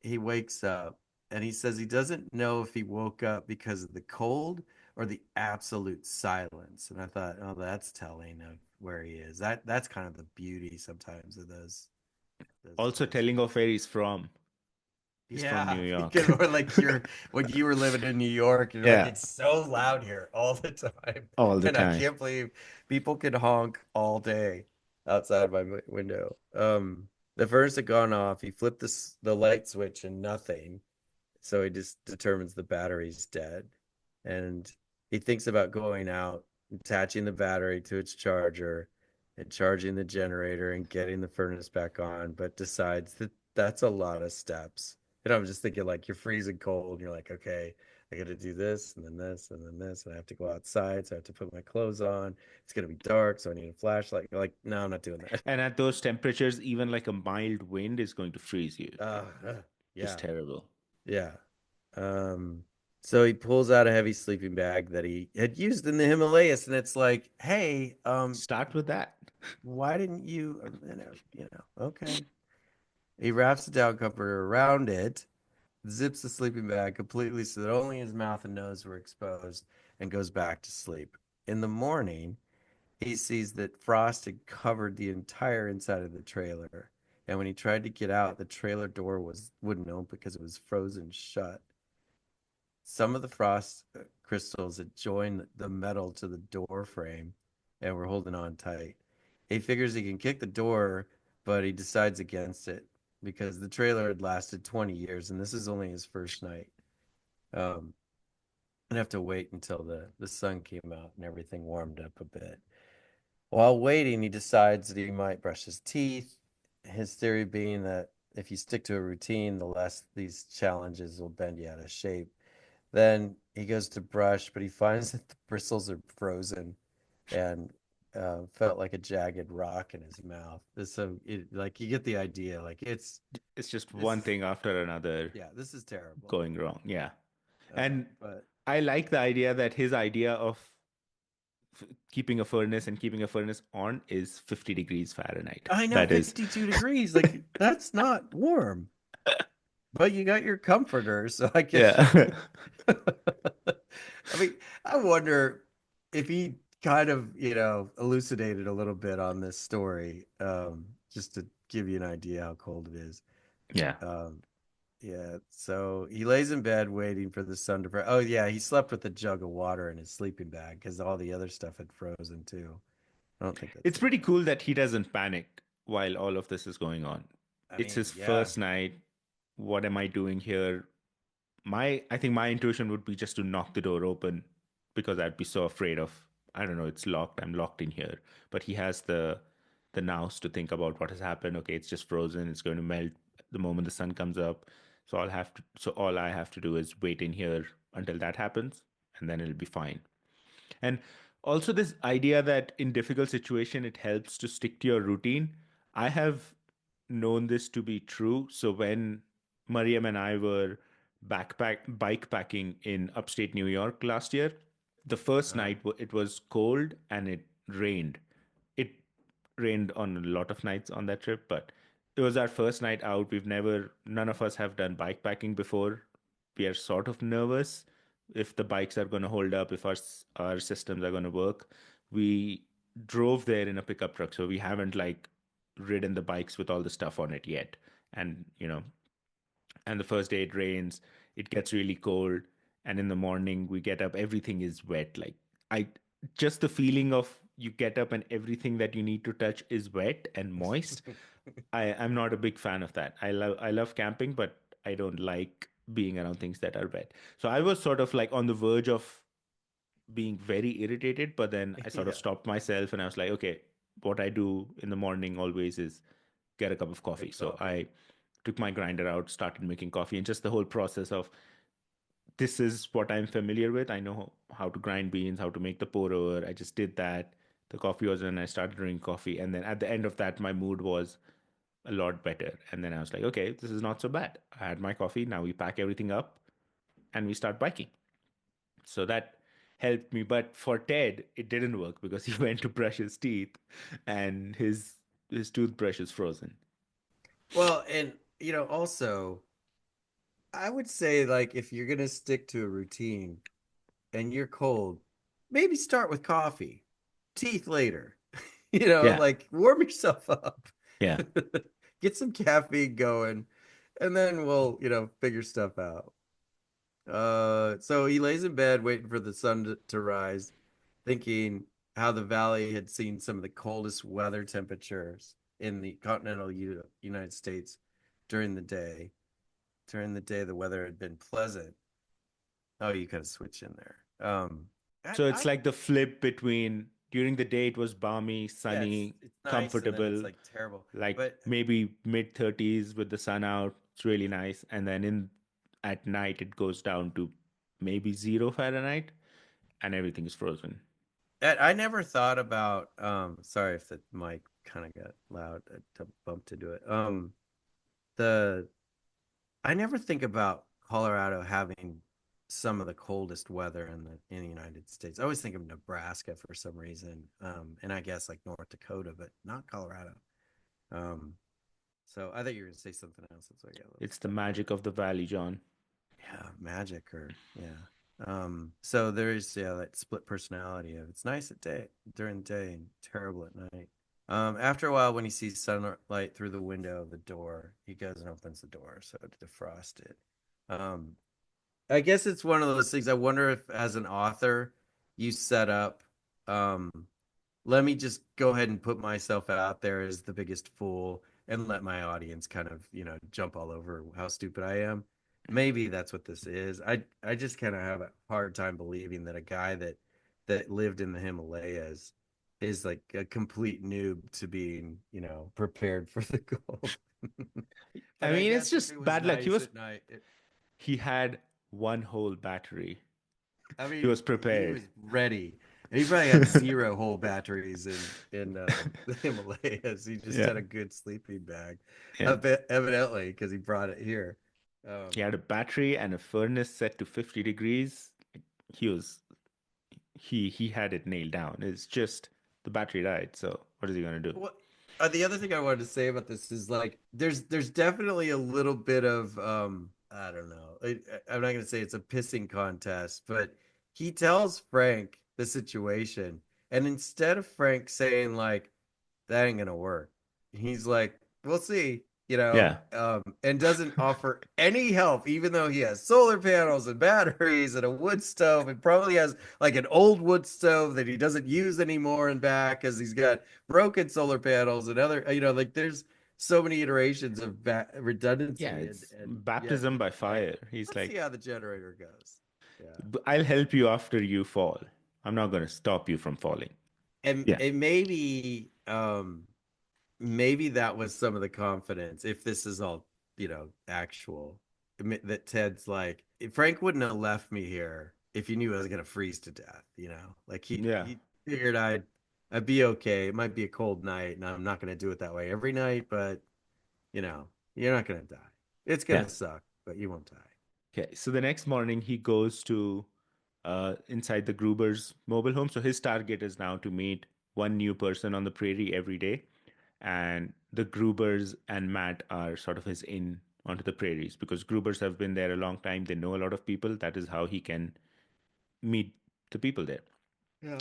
he wakes up and he says he doesn't know if he woke up because of the cold or the absolute silence. And I thought, oh, that's telling of where he is. That's kind of the beauty sometimes of Also those telling of where he's from. He's from New yeah, York. because or like you're when you were living in New York, and you're like, Yeah, it's so loud here all the time, all the and I time. can't believe people can honk all day outside my window. The furnace had gone off. He flipped the light switch and nothing. So he just determines the battery's dead. And he thinks about going out, attaching the battery to its charger, and charging the generator and getting the furnace back on, but decides that that's a lot of steps. And I'm just thinking, like, you're freezing cold, and you're like, okay, I got to do this, and then this, and then this, and I have to go outside, so I have to put my clothes on. It's gonna be dark, so I need a flashlight. You're like, no, I'm not doing that. And at those temperatures, even like a mild wind is going to freeze you. Just Yeah, terrible. yeah. Um, so he pulls out a heavy sleeping bag that he had used in the Himalayas, and it's like, hey, Start with that. why didn't you, okay. He wraps the down comforter around it, zips the sleeping bag completely so that only his mouth and nose were exposed, and goes back to sleep. In the morning, he sees that frost had covered the entire inside of the trailer. And when he tried to get out, the trailer door wouldn't open because it was frozen shut. Some of the frost crystals had joined the metal to the door frame and were holding on tight. He figures he can kick the door, but he decides against it because the trailer had lasted 20 years and this is only his first night. Um, I'd have to wait until the sun came out and everything warmed up a bit. While waiting, he decides that he might brush his teeth. His theory being that if you stick to a routine, the less these challenges will bend you out of shape. Then he goes to brush, but he finds that the bristles are frozen and felt like a jagged rock in his mouth. Like you get the idea. Like It's just this one is thing after another yeah, this is terrible. going wrong. Yeah. And But I like the idea that his idea of keeping a furnace and keeping a furnace on is 50 degrees Fahrenheit. I know That is, 52 degrees. Like that's not warm. But you got your comforter, so I guess you yeah. can. I mean, I wonder if he kind of, elucidated a little bit on this story, just to give you an idea how cold it is. Yeah. Um, yeah, so he lays in bed waiting for the sun to. Oh, yeah, he slept with a jug of water in his sleeping bag because all the other stuff had frozen too. I don't think that's It's the pretty only. cool that he doesn't panic while all of this is going on. I It's mean, his yeah, first night. What am I doing here? I think my intuition would be just to knock the door open because I'd be so afraid of, I don't know, it's locked. I'm locked in here. But he has the nous to think about what has happened. Okay, it's just frozen. It's going to melt the moment the sun comes up. So all I have to do is wait in here until that happens, and then it'll be fine. And also this idea that in difficult situation it helps to stick to your routine. I have known this to be true. So when Mariam and I were bike packing in upstate New York last year, the first uh, night it was cold and it rained. It rained on a lot of nights on that trip, but it was our first night out. None of us have done bike packing before. We are sort of nervous, if the bikes are going to hold up, if our systems are going to work. We drove there in a pickup truck, so we haven't like ridden the bikes with all the stuff on it yet. And and the first day it rains, it gets really cold, and in the morning we get up, everything is wet. Like I just the feeling of you get up and everything that you need to touch is wet and moist. I'm not a big fan of that. I love camping, but I don't like being around things that are wet. So I was sort of like on the verge of being very irritated, but then I sort of Yeah, stopped myself and I was like, okay, what I do in the morning always is get a cup of coffee. make So coffee. I took my grinder out, started making coffee, and just the whole process of this is what I'm familiar with. I know how to grind beans, how to make the pour over. I just did that. The coffee was in, I started drinking coffee. And then at the end of that, my mood was a lot better. And then I was like, okay, this is not so bad. I had my coffee. Now we pack everything up and we start biking. So that helped me. But for Ted, it didn't work because he went to brush his teeth and his toothbrush is frozen. Well, and also, I would say like if you're gonna stick to a routine and you're cold, maybe start with coffee, teeth later. Yeah. Like warm yourself up, Yeah. get some caffeine going, and then we'll, figure stuff out. So he lays in bed waiting for the sun to rise, thinking how the valley had seen some of the coldest weather temperatures in the continental United States during the day. During the day, the weather had been pleasant. Oh, you kind of switch in there. So it's like the flip between during the day it was balmy, Yeah, it's sunny, it's nice, and then it's comfortable, like terrible. like But maybe mid 30s with the sun out. It's really nice. And then in at night it goes down to maybe 0 Fahrenheit and everything is frozen. I never thought about. Sorry if the mic kind of got loud. I bumped into it. The I never think about Colorado having some of the coldest weather in the United States. I always think of Nebraska for some reason, and I guess like North Dakota, but not Colorado. Um, so I thought you were gonna say something else. That's why I got a little It's the stuck there. magic of the valley, John. Yeah, magic or yeah. So there's that split personality of it's nice at day during the day and terrible at night. After a while, when he sees sunlight through the window of the door, he goes and opens the door so to defrost it. Um, I guess it's one of those things. I wonder if, as an author, you set up, um, let me just go ahead and put myself out there as the biggest fool and let my audience kind of, jump all over how stupid I am. Maybe that's what this is. I just kind of have a hard time believing that a guy that lived in the Himalayas is like a complete noob to being, prepared for the cold. I But I mean, it's guess if it just was bad luck. nice at night, He had one whole battery. I He mean, was he prepared. was ready. And he probably had zero whole batteries in the Himalayas. He just Yeah. had a good sleeping bag, Yeah. evidently, because he brought it here. He Um, had a battery and a furnace set to 50 degrees. He was he had it nailed down. It's just the battery died. So what is he gonna do? What the other thing I wanted to say about this is like there's definitely a little bit of I don't know. I'm not gonna say it's a pissing contest, but he tells Frank the situation, and instead of Frank saying like that ain't gonna work. He's like, we'll see, Yeah. and doesn't offer any help, even though he has solar panels and batteries and a wood stove, and probably has like an old wood stove that he doesn't use anymore in back because he's got broken solar panels and other, like there's so many iterations of Yeah, redundancy, and it's yet baptism he's by like, fire. He's let's see like, how the generator goes. Yeah. I'll help you after you fall. I'm not gonna stop you from falling. And Yeah. it maybe that was some of the confidence, if this is all, actual, that Ted's like, Frank wouldn't have left me here if he knew I was gonna freeze to death, like he Yeah. he figured I'd be okay. It might be a cold night, and I'm not gonna do it that way every night, but you're not gonna die. It's gonna Yeah. suck, but you won't die. Okay. So the next morning he goes to inside the Gruber's mobile home. So his target is now to meet one new person on the prairie every day. And the Grubers and Matt are sort of his in onto the prairies because Grubers have been there a long time. They know a lot of people. That is how he can meet the people there. Yeah.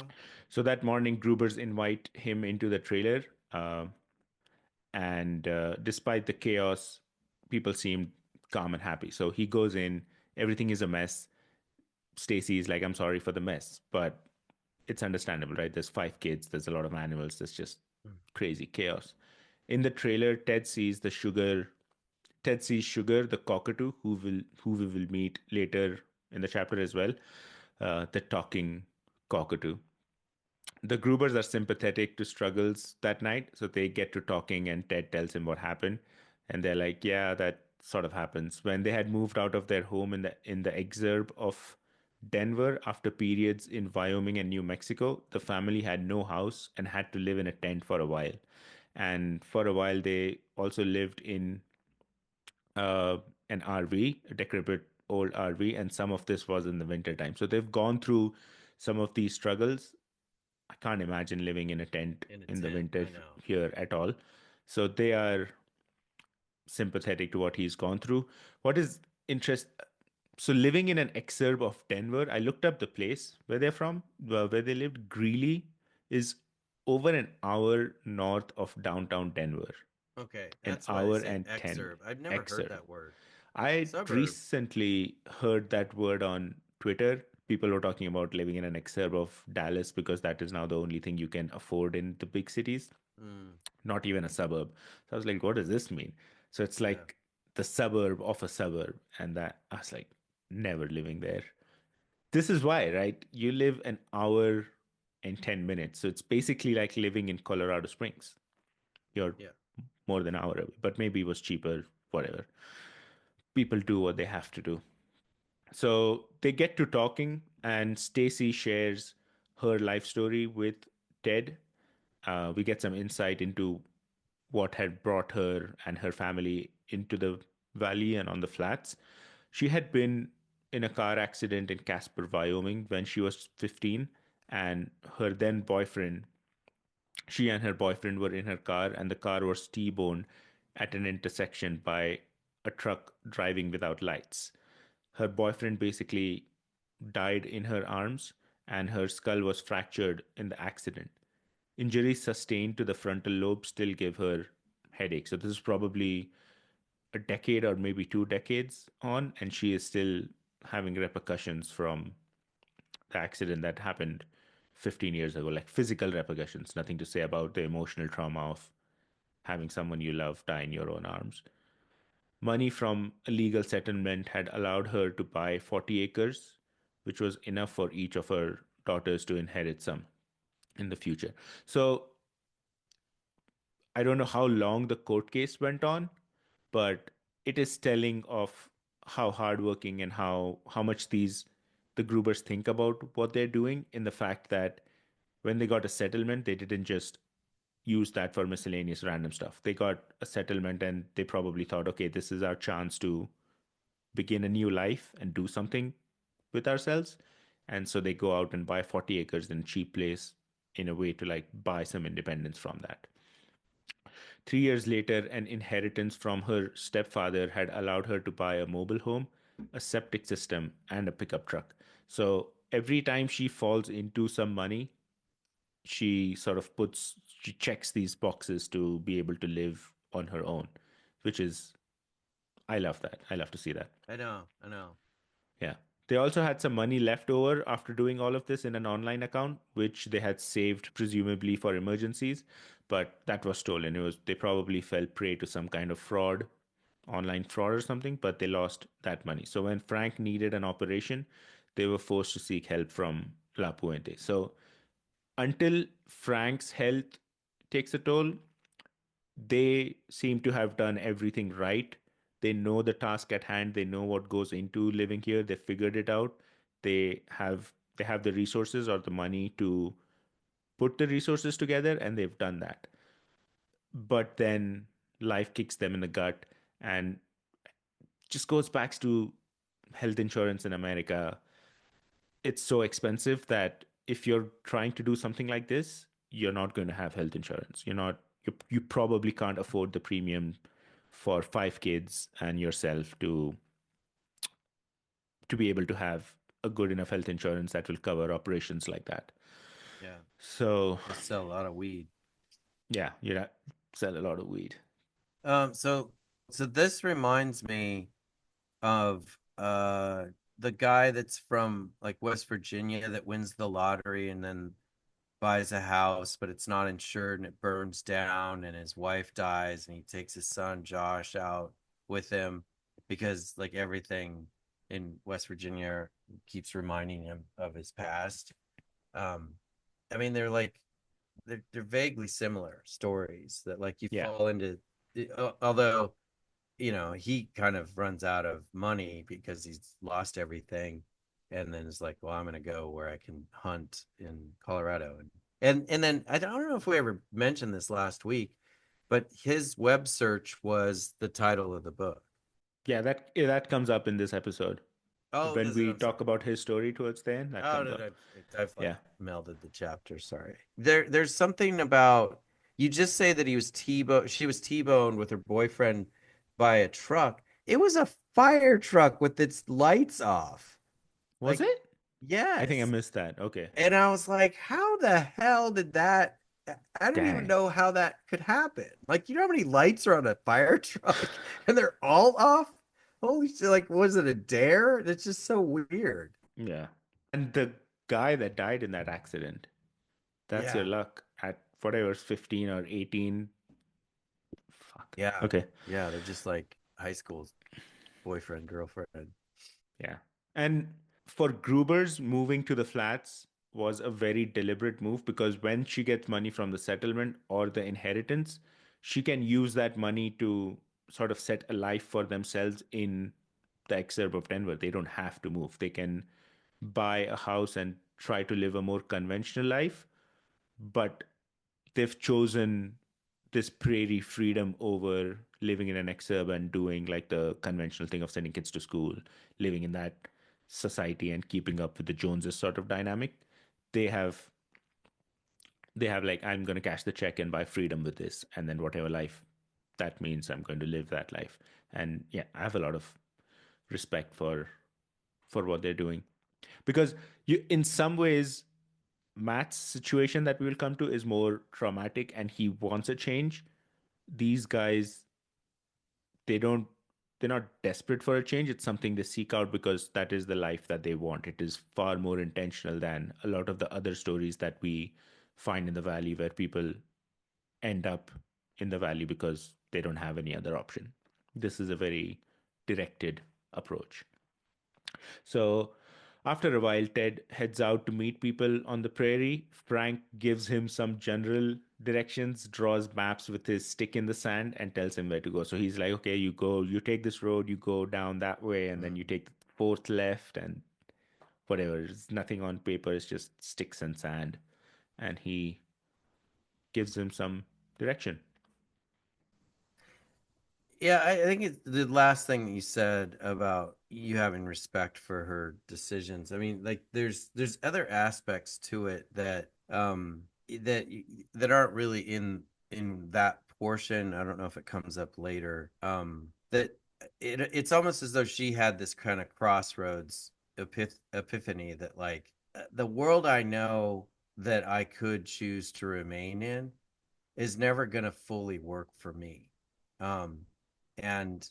So that morning, Grubers invite him into the trailer, uh, and despite the chaos, people seemed calm and happy. So he goes in, everything is a mess. Stacy is like, "I'm sorry for the mess," but it's understandable, right? There's five kids, there's a lot of animals, there's just Mm. crazy chaos. In the trailer, Ted sees Sugar, the cockatoo, who we will meet later in the chapter as well, the talking cockatoo. The Grubers are sympathetic to struggles that night, so they get to talking, and Ted tells him what happened, and they're like, "Yeah, that sort of happens." When they had moved out of their home in the exurb of Denver after periods in Wyoming and New Mexico, the family had no house and had to live in a tent for a while. And for a while, they also lived in uh, an RV, a decrepit old RV, and some of this was in the winter time. So they've gone through some of these struggles. I can't imagine living in a tent In a in the tent. winter I know. here at all. So they are sympathetic to what he's gone through. What is interest? So living in an exurb of Denver, I looked up the place where they're from, where they lived. Greeley is over an hour north of downtown Denver. Okay. An That's why they hour say and 10 exurb. I've never heard exurb. that word. I Suburb. recently heard that word on Twitter. People were talking about living in an exurb of Dallas because that is now the only thing you can afford in the big cities, Mm, not even a suburb. So I was like, what does this mean? So it's yeah. like the suburb of a suburb. And that I was like, never living there. This is why, right? You live an hour and 10 minutes. So it's basically like living in Colorado Springs. You're Yeah. more than an hour away, but maybe it was cheaper, whatever. People do what they have to do. So they get to talking, and Stacy shares her life story with Ted. We get some insight into what had brought her and her family into the valley and on the flats. She had been in a car accident in Casper, Wyoming when she was 15, and she and her boyfriend were in her car, and the car was T-boned at an intersection by a truck driving without lights. Her boyfriend basically died in her arms, and her skull was fractured in the accident. Injuries sustained to the frontal lobe still give her headache. So this is probably a decade or maybe 2 decades on, and she is still having repercussions from the accident that happened 15 years ago, like physical repercussions, nothing to say about the emotional trauma of having someone you love die in your own arms. Money from a legal settlement had allowed her to buy 40 acres, which was enough for each of her daughters to inherit some in the future. So I don't know how long the court case went on, but it is telling of how hardworking and how much the Grubers think about what they're doing in the fact that when they got a settlement, they didn't just use that for miscellaneous random stuff. They got a settlement and they probably thought, okay, this is our chance to begin a new life and do something with ourselves. And so they go out and buy 40 acres in a cheap place in a way to like buy some independence from that. 3 years later, an inheritance from her stepfather had allowed her to buy a mobile home, a septic system, and a pickup truck. So every time she falls into some money, she checks these boxes to be able to live on her own, which is, I love that. I love to see that. I know. I know. Yeah. They also had some money left over after doing all of this in an online account, which they had saved presumably for emergencies, but that was stolen. They probably fell prey to some kind of fraud, online fraud or something, but they lost that money. So when Frank needed an operation, they were forced to seek help from La Puente. So until Frank's health takes a toll, they seem to have done everything right. They know the task at hand. They know what goes into living here. They figured it out. They have the resources or the money to put the resources together, and they've done that. But then life kicks them in the gut and just goes back to health insurance in America. It's so expensive that if you're trying to do something like this, you're not going to have health insurance. You probably can't afford the premium for five kids and yourself to be able to have a good enough health insurance that will cover operations like that. Yeah. So They sell a lot of weed. yeah, you know, sell a lot of weed. So this reminds me of the guy that's from like West Virginia that wins the lottery and then buys a house, but it's not insured and it burns down and his wife dies and he takes his son Josh out with him because like everything in West Virginia keeps reminding him of his past. Um, I mean, they're vaguely similar stories that like you Yeah. fall into, although he kind of runs out of money because he's lost everything and then is like, well, I'm gonna go where I can hunt in Colorado. And then I don't know if we ever mentioned this last week, but his web search was the title of the book. Yeah, that comes up in this episode. Oh, When does it? we I'm sorry. talk about his story towards the end, that Oh, comes no, up. no, I've like Yeah. melded the chapter. Sorry. There's something about you just say that he was T-bone. She was T-boned with her boyfriend by a truck. It was a fire truck with its lights off. Was Like, it? I think I yes. missed that. Okay. And I was like, how the hell did that? I don't even Dang. know how that could happen. Like, you know how many lights are on a fire truck and they're all off? Holy shit, like, was it a dare? It's just so weird. Yeah. And the guy that died in that accident, that's your Yeah. luck at whatever, 15 or 18. Fuck. Yeah. Okay. Yeah. They're just like high school boyfriend, girlfriend. Yeah. And for Gruber's, moving to the flats was a very deliberate move because when she gets money from the settlement or the inheritance, she can use that money to sort of set a life for themselves in the exurb of Denver. They don't have to move. They can buy a house and try to live a more conventional life, but they've chosen this prairie freedom over living in an exurb and doing like the conventional thing of sending kids to school, living in that society and keeping up with the Joneses sort of dynamic. They have they have like, I'm going to cash the check and buy freedom with this, and then whatever life that means, I'm going to live that life. And yeah, I have a lot of respect for what they're doing because you, in some ways, Matt's situation that we will come to is more traumatic and he wants a change. These guys, they don't, they're not desperate for a change. It's something they seek out because that is the life that they want. It is far more intentional than a lot of the other stories that we find in the valley where people end up in the valley because they don't have any other option. This is a very directed approach. So after a while, Ted heads out to meet people on the prairie. Frank gives him some general directions, draws maps with his stick in the sand, and tells him where to go. So he's like, okay, you go, you take this road, you go down that way, and then you Mhm. take the fourth left, and whatever. There's nothing on paper, it's just sticks and sand. And he gives him some direction. Yeah, I think it's the last thing that you said about you having respect for her decisions. I mean, like there's other aspects to it that that aren't really in that portion. I don't know if it comes up later. That it's almost as though she had this kind of crossroads epiphany that like the world I know that I could choose to remain in is never going to fully work for me. Um, and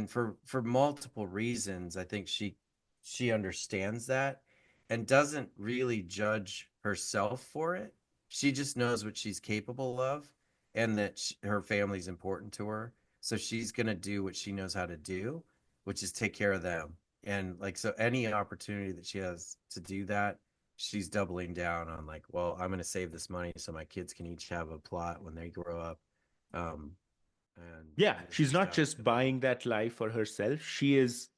for multiple reasons, I think she understands that and doesn't really judge herself for it. She just knows what she's capable of and that her family's important to her. So she's going to do what she knows how to do, which is take care of them. And like so any opportunity that she has to do that, she's doubling down on like, well, I'm going to save this money so my kids can each have a plot when they grow up. Um, Yeah, and she's just not have just buying that life for herself. She is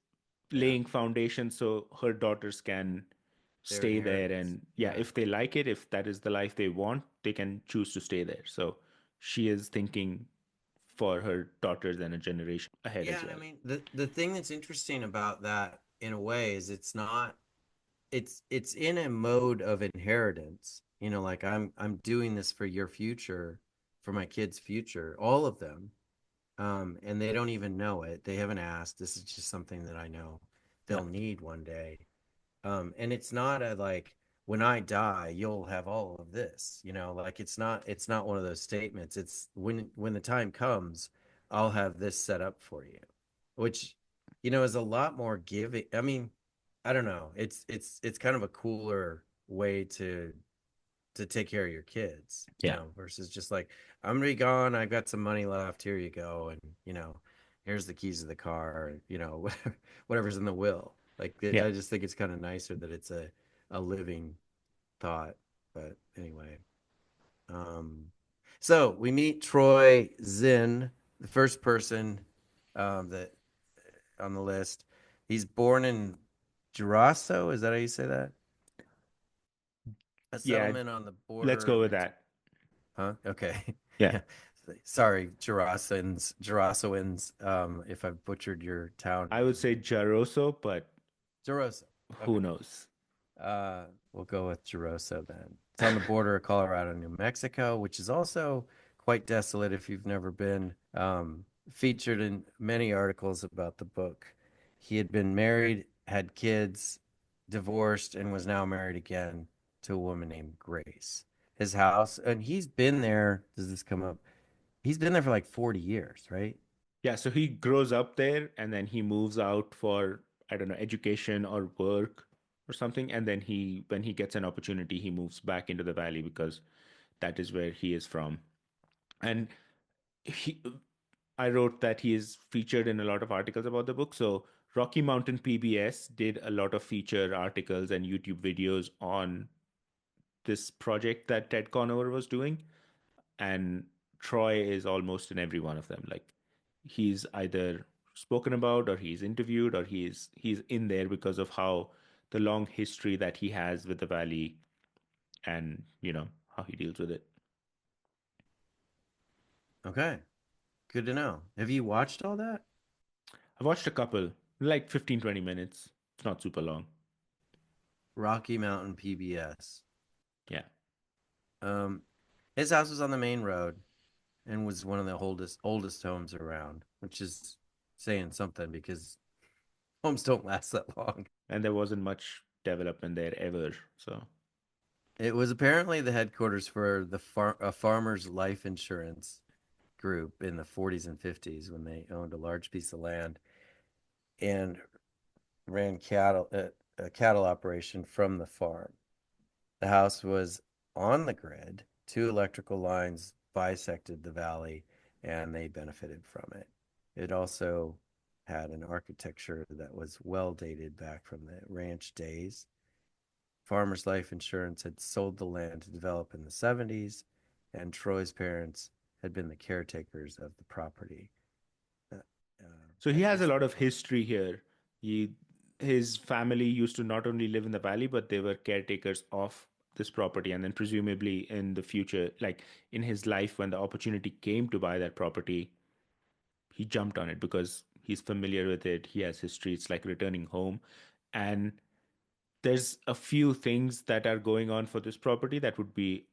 yeah, laying foundation so her daughters can their stay there. inheritance. And yeah, Yeah. if they like it, if that is the life they want, they can choose to stay there. So she is thinking for her daughters and a generation ahead Yeah, as and I well. mean the thing that's interesting about that in a way is it's not it's in a mode of inheritance. You know, like I'm doing this for your future, for my kids' future, all of them. And they don't even know it. They haven't asked. This is just something that I know Yeah. they'll need one day. And it's not a like when I die, you'll have all of this, like it's not one of those statements. It's when the time comes, I'll have this set up for you, which is a lot more giving. I mean, I don't know. It's kind of a cooler way to take care of your kids, Yeah. versus just like, I'm gonna be gone, I've got some money left, here you go, and here's the keys to the car, whatever's in the will. Like Yeah. I just think it's kind of nicer that it's a living thought. But anyway, um, so we meet Troy Zinn, the first person that on the list. He's born in Geraso. Is that how you say that? A Yeah. settlement on the Let's border go with between. that. Huh? Okay. Yeah. Yeah. Sorry, Gerasoans, if I've butchered your town I would name. say Jaroso, but Geroso. who Okay. knows? We'll go with Geroso then. It's on the border of Colorado and New Mexico, which is also quite desolate if you've never been. Featured in many articles about the book. He had been married, had kids, divorced, and was now married again to a woman named Grace. His house, and he's been there. Does this come up? He's been there for like 40 years, right? Yeah, so he grows up there and then he moves out for, I don't know, education or work or something. And then when he gets an opportunity, he moves back into the valley because that is where he is from. And he, I wrote that he is featured in a lot of articles about the book. So Rocky Mountain PBS did a lot of feature articles and YouTube videos on this project that Ted Conover was doing. And Troy is almost in every one of them. Like he's either spoken about or he's interviewed or he's in there because of how the long history that he has with the valley and how he deals with it. Okay, good to know. Have you watched all that? I've watched a couple, like 15, 20 minutes. It's not super long. Rocky Mountain PBS. Yeah. Um, his house was on the main road and was one of the oldest homes around, which is saying something because homes don't last that long. And there wasn't much development there ever. So, It was apparently the headquarters for a farmer's life insurance group in the 40s and 50s when they owned a large piece of land and ran a cattle operation from the farm. The house was on the grid. Two electrical lines bisected the valley, and they benefited from it. It also had an architecture that was well dated back from the ranch days. Farmers Life Insurance had sold the land to develop in the 70s, and Troy's parents had been the caretakers of the property. Uh, so he has a Here's lot of history here. He, his family used to not only live in the valley, but they were caretakers of this property. And then presumably in the future, like in his life, when the opportunity came to buy that property, he jumped on it because he's familiar with it. He has history. It's like returning home. And there's a few things that are going on for this property that would be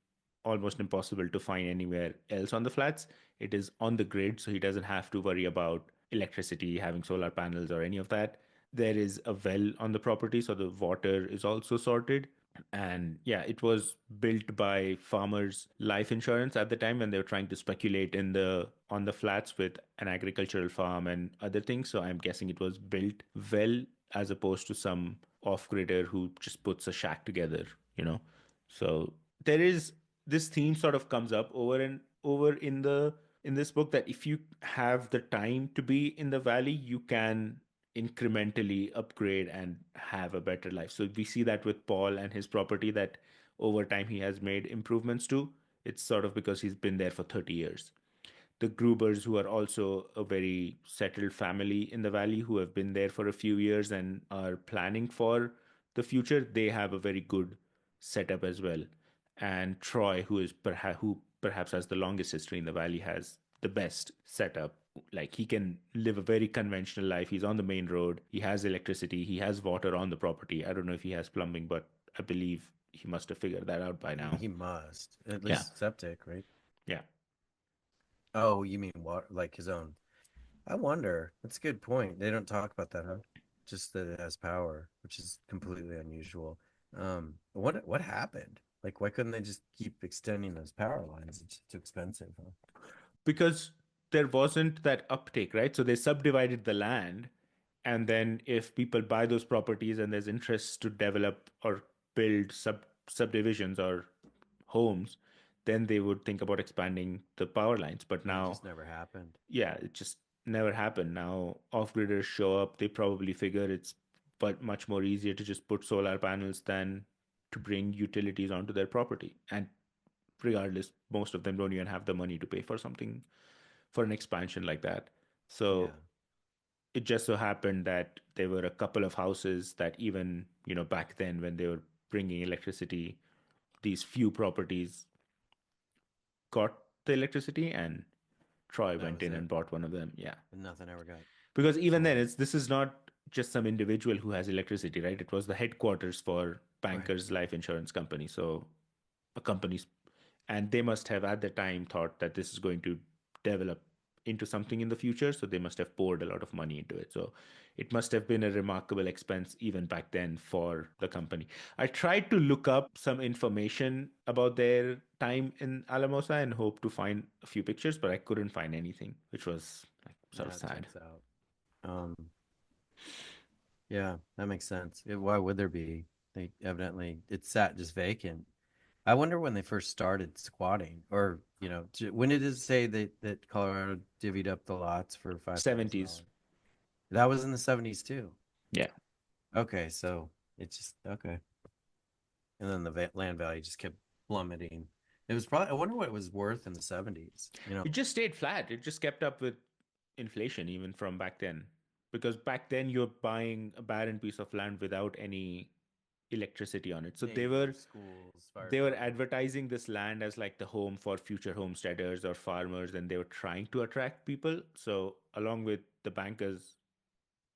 almost impossible to find anywhere else on the flats. It is on the grid, so he doesn't have to worry about electricity, having solar panels, or any of that. There is a well on the property, so the water is also sorted. And yeah, it was built by Farmers Life Insurance at the time when they were trying to speculate in the on the flats with an agricultural farm and other things. So I'm guessing it was built well as opposed to some off-gridder who just puts a shack together, you know. So there is this theme sort of comes up over and over in this book that if you have the time to be in the valley, you can incrementally upgrade and have a better life. So we see that with Paul and his property that over time he has made improvements to. It's sort of because he's been there for 30 years. The Grubers, who are also a very settled family in the valley, who have been there for a few years and are planning for the future, they have a very good setup as well. And Troy, who perhaps has the longest history in the valley, has the best setup. Like he can live a very conventional life. He's on the main road. He has electricity. He has water on the property. I don't know if he has plumbing, but I believe he must have figured that out by now. he must at Yeah. least septic, right? Yeah. Oh, you mean water, like his own? I wonder. That's a good point. They don't talk about that, huh? just that it has power, which is completely unusual. What happened? Like, why couldn't they just keep extending those power lines? It's too expensive, huh? Because there wasn't that uptake, right? So they subdivided the land, and then if people buy those properties and there's interest to develop or build subdivisions or homes, then they would think about expanding the power lines. But And it now, just never happened. yeah, it just never happened. Now off-gridders show up, they probably figure it's but much more easier to just put solar panels than to bring utilities onto their property. And regardless, most of them don't even have the money to pay for something for an expansion like that. So Yeah, it just so happened that there were a couple of houses that even, back then when they were bringing electricity, these few properties got the electricity and Troy that went was in it. and bought one of them. Yeah. And nothing ever got Because even then, sold. this is not just some individual who has electricity, right? It was the headquarters for Right. Bankers Life Insurance Company. So a company's, and they must have at the time thought that this is going to develop into something in the future. So they must have poured a lot of money into it. So it must have been a remarkable expense even back then for the company. I tried to look up some information about their time in Alamosa and hope to find a few pictures, but I couldn't find anything, which was like sort of Yeah, it sad. checks out. Um, yeah, that makes sense. Why would there be? They evidently it sat just vacant. I wonder when they first started squatting, or when did it say that Colorado divvied up the lots for '70s. $5,000? That was in the 70s too. Yeah. Okay, so it's just okay. And then the land value just kept plummeting. It was probably, I wonder what it was worth in the 70s. It just stayed flat. It just kept up with inflation even from back then. Because back then you're buying a barren piece of land without any electricity on it. So they Maybe were schools, fire they were department. advertising this land as like the home for future homesteaders or farmers, and they were trying to attract people. So along with the bankers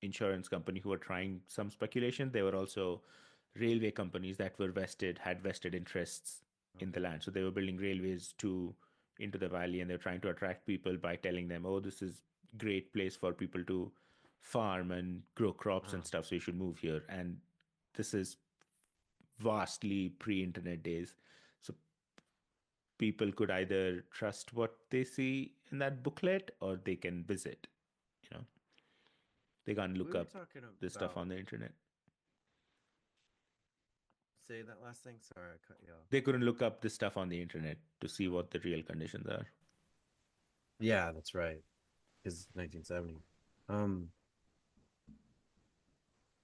insurance company who were trying some speculation. There were also railway companies that had vested interests in the Okay. land. So they were building railways to into the valley, and they're trying to attract people by telling them, "Oh, this is great place for people to farm and grow crops and Huh. stuff. So you should move here." And this is vastly pre-internet days. So people could either trust what they see in that booklet or they can visit. You know, they can't We look were up talking this stuff about, on the internet. say that last thing. Sorry, I cut you off. They couldn't look up this stuff on the internet to see what the real conditions are. Yeah, that's right. Because 1970. Um,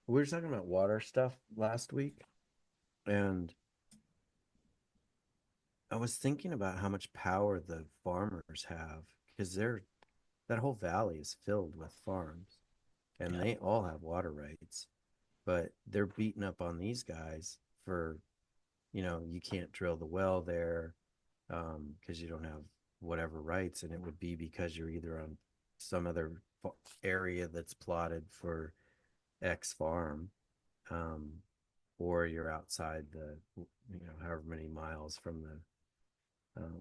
we were talking about water stuff last week, and I was thinking about how much power the farmers have because that whole valley is filled with farms and Yeah. they all have water rights, but they're beating up on these guys for, you can't drill the well there because you don't have whatever rights, and it would be because you're either on some other area that's plotted for X farm, um, or you're outside however many miles from the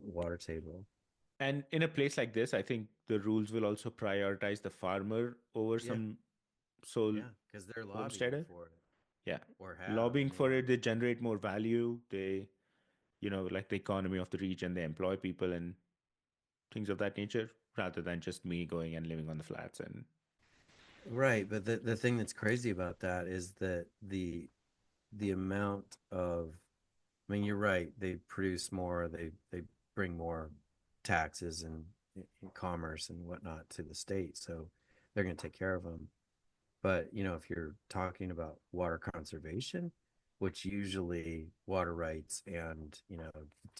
water table. And in a place like this, I think the rules will also prioritize the farmer over Yeah, some sole yeah, because they're lobbying homesteader. for it Yeah. or have, Lobbying for maybe. it, they generate more value. They, like the economy of the region, they employ people and things of that nature rather than just me going and living on the flats. And Right, but the thing that's crazy about that is that the amount of, I mean, you're right, they produce more, they bring more taxes and commerce and whatnot to the state, so they're going to take care of them. But, if you're talking about water conservation, which usually water rights and,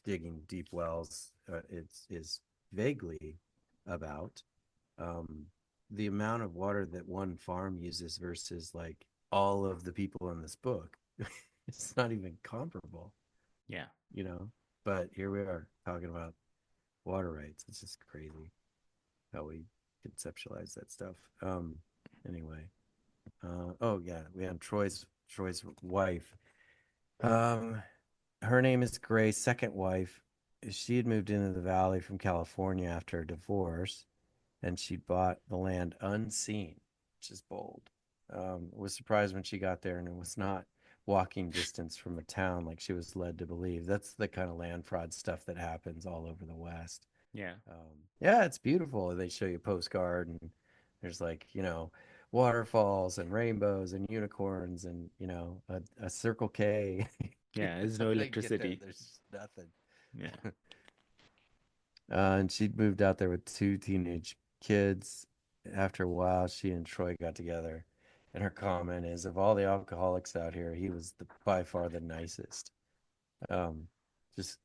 digging deep wells, is vaguely about, um, the amount of water that one farm uses versus like all of the people in this book, it's not even comparable, yeah. you know. But here we are talking about water rights. It's just crazy how we conceptualize that stuff. Anyway, oh yeah, we had Troy's wife. Um, her name is Grace, second wife. She had moved into the valley from California after a divorce, and she bought the land unseen, which is bold. Was surprised when she got there and it was not walking distance from a town like she was led to believe. That's the kind of land fraud stuff that happens all over the West. Yeah. Yeah, it's beautiful. They show you a postcard and there's like, waterfalls and rainbows and unicorns and, a Circle K. Yeah, there's no And then you get there, electricity. there's nothing. Yeah. And she'd moved out there with two teenage kids. After a while, she and Troy got together. And her comment is, of all the alcoholics out here, he was by far the nicest. Um, just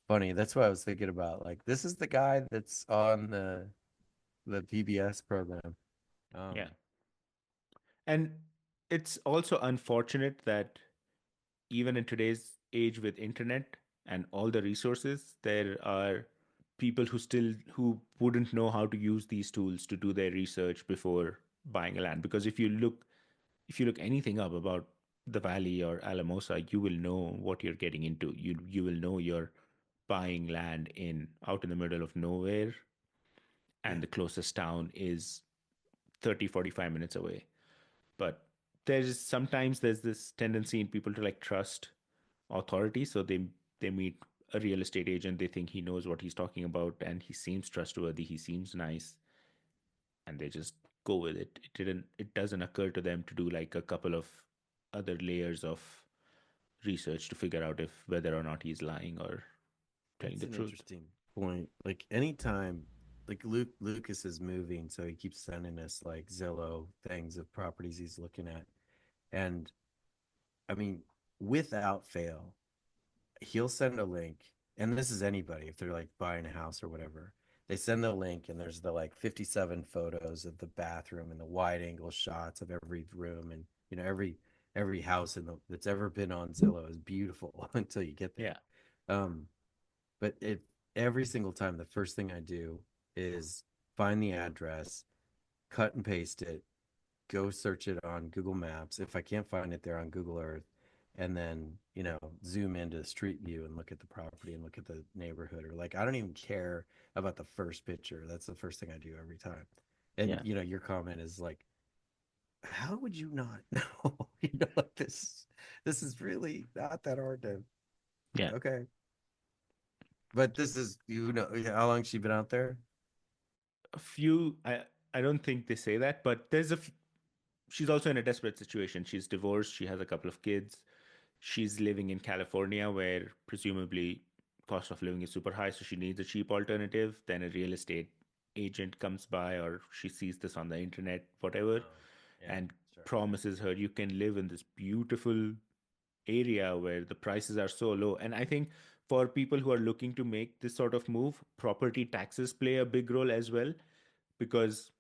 funny. That's what I was thinking about. Like, this is the guy that's on the PBS program. Yeah. Um, And it's also unfortunate that even in today's age with internet and all the resources, there are people who wouldn't know how to use these tools to do their research before buying a land. Because if you look anything up about the valley or Alamosa, you will know what you're getting into. You will know you're buying land in out in the middle of nowhere, and yeah, the closest town is 30-45 minutes away. But there's this tendency in people to like trust authority, so they meet a real estate agent, they think he knows what he's talking about and he seems trustworthy, he seems nice, and they just go with it. It doesn't occur to them to do like a couple of other layers of research to figure out if whether or not he's lying or telling that's the an truth. interesting point. Like anytime, like Lucas is moving, so he keeps sending us like Zillow things of properties he's looking at. And I mean, without fail, he'll send a link, and this is anybody if they're like buying a house or whatever. They send the link, and there's the like 57 photos of the bathroom and the wide angle shots of every room, and every house that's ever been on Zillow is beautiful until you get there. Yeah. Um, but every single time, the first thing I do is find the address, cut and paste it, go search it on Google Maps. If I can't find it there on Google Earth, and then, zoom into Street View and look at the property and look at the neighborhood. Or like, I don't even care about the first picture. That's the first thing I do every time. And, Yeah. your comment is like, how would you not know? Like this is really not that hard to, Yeah. okay. But this is, how long she been out there? A few I don't think they say that, but she's also in a desperate situation. She's divorced, she has a couple of kids. She's living in California where presumably cost of living is super high, so she needs a cheap alternative. Then a real estate agent comes by or she sees this on the internet, whatever, Oh, yeah, and sure. promises her you can live in this beautiful area where the prices are so low. And I think for people who are looking to make this sort of move, property taxes play a big role as well, because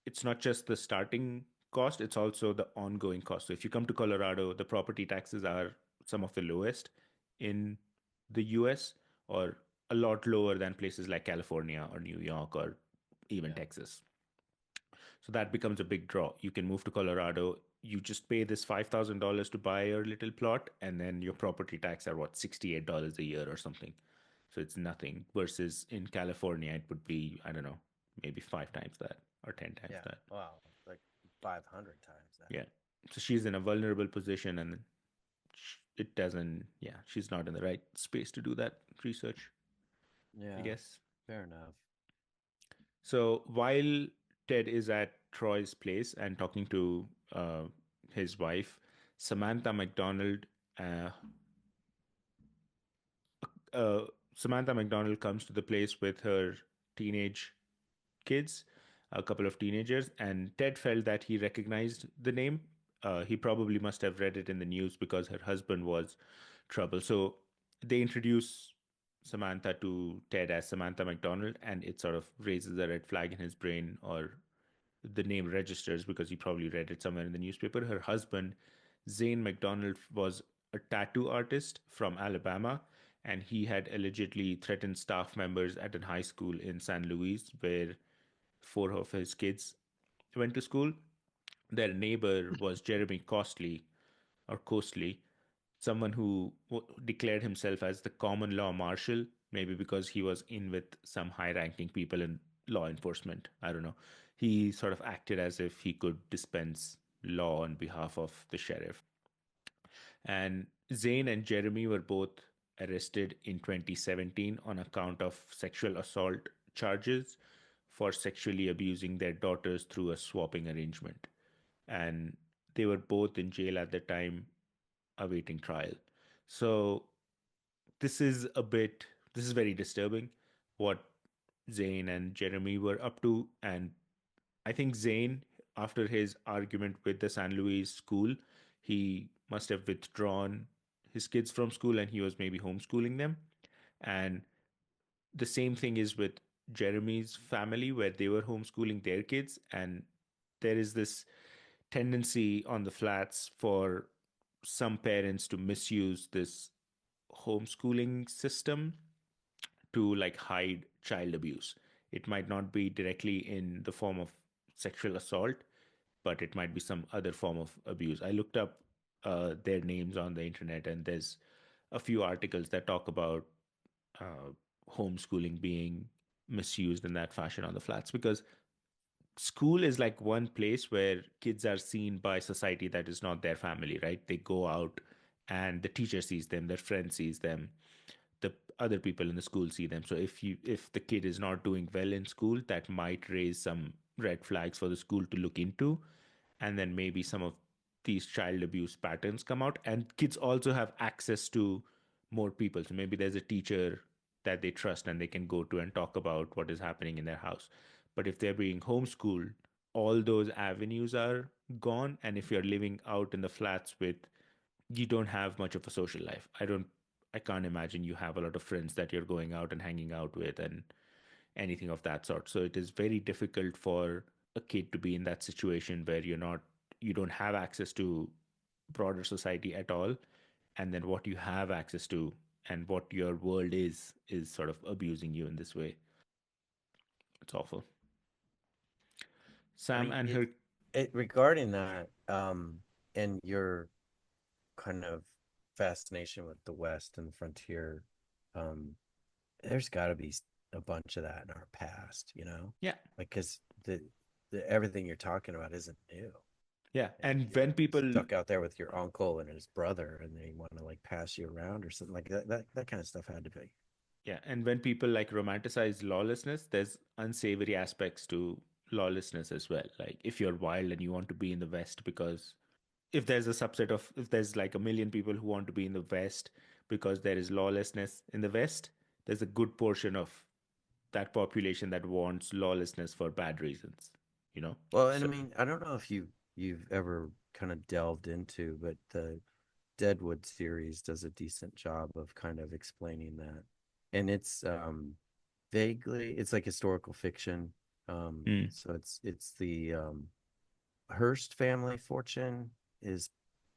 it's not just the starting cost, it's also the ongoing cost. So if you come to Colorado, the property taxes are some of the lowest in the US, or a lot lower than places like California or New York or even Yeah, Texas. So that becomes a big draw. You can move to Colorado, you just pay this $5,000 to buy your little plot, and then your property tax are what, $68 a year or something. So it's nothing. Versus in California, it would be, I don't know, maybe five times that or 10 times yeah. that. Wow, like 500 times that. Yeah. So she's in a vulnerable position, and it doesn't, yeah, she's not in the right space to do that research, I Yeah, guess. fair enough. So while Ted is at Troy's place and talking to his wife, Samantha McDonald, uh, uh, Samantha McDonald comes to the place with her teenage kids, a couple of teenagers, and Ted felt that he recognized the name. He probably must have read it in the news because her husband was trouble. So they introduce Samantha to Ted as Samantha McDonald, and it sort of raises a red flag in his brain, or the name registers because he probably read it somewhere in the newspaper. Her husband, Zane McDonald, was a tattoo artist from Alabama, and he had allegedly threatened staff members at a high school in San Luis where four of his kids went to school. Their neighbor was Jeremy Costley, someone who declared himself as the common law marshal, maybe because he was in with some high ranking people in law enforcement. I don't know. He sort of acted as if he could dispense law on behalf of the sheriff. And Zane and Jeremy were both arrested in 2017 on account of sexual assault charges for sexually abusing their daughters through a swapping arrangement. And they were both in jail at the time awaiting trial. So this is very disturbing what Zane and Jeremy were up to. And I think Zane, after his argument with the San Luis school, he must have withdrawn his kids from school and he was maybe homeschooling them. And the same thing is with Jeremy's family, where they were homeschooling their kids. And there is this tendency on the flats for some parents to misuse this homeschooling system to like hide child abuse. It might not be directly in the form of sexual assault, but it might be some other form of abuse. I looked up their names on the internet, and there's a few articles that talk about uh, homeschooling being misused in that fashion on the flats because school is like one place where kids are seen by society that is not their family, right? They go out and the teacher sees them, their friend sees them, the other people in the school see them. So if the kid is not doing well in school, that might raise some red flags for the school to look into. And then maybe some of these child abuse patterns come out. And kids also have access to more people. So maybe there's a teacher that they trust and they can go to and talk about what is happening in their house. But if they're being homeschooled, all those avenues are gone. And if you're living out in the flats with, you don't have much of a social life. I can't imagine you have a lot of friends that you're going out and hanging out with and anything of that sort. So it is very difficult for a kid to be in that situation where you don't have access to broader society at all. And then what you have access to and what your world is sort of abusing you in this way. It's awful. I Sam mean, and her, it regarding that, and your kind of fascination with the West and the frontier, um, there's got to be a bunch of that in our past, you know, yeah, like because the everything you're talking about isn't new, yeah. and And you're when people, stuck out there with your uncle and his brother, and they want to like pass you around or something like that. That kind of stuff had to be. yeah, and when people like romanticize lawlessness, there's unsavory aspects to lawlessness as well. Like if you're wild and you want to be in the West because if there's like a million people who want to be in the West because there is lawlessness in the West, there's a good portion of that population that wants lawlessness for bad reasons, you know? Well, and I So, mean, I don't know if you've ever kind of delved into, but the Deadwood series does a decent job of kind of explaining that. And it's vaguely it's like historical fiction. mm, So it's the Hearst family fortune is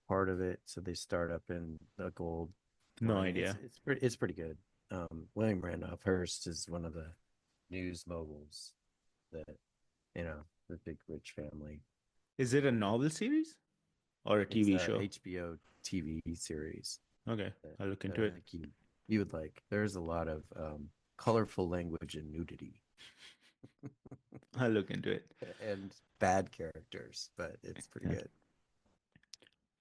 part of it. So they start up in the gold no mining. idea. It's pretty good. William Randolph Hearst is one of the news moguls that, the big rich family. Is it a novel series or a It's TV a show? HBO TV series Okay, that, I'll look that into I it. think you would like. There's a lot of colorful language and nudity I'll look into it. and bad characters, but it's pretty Yeah. good.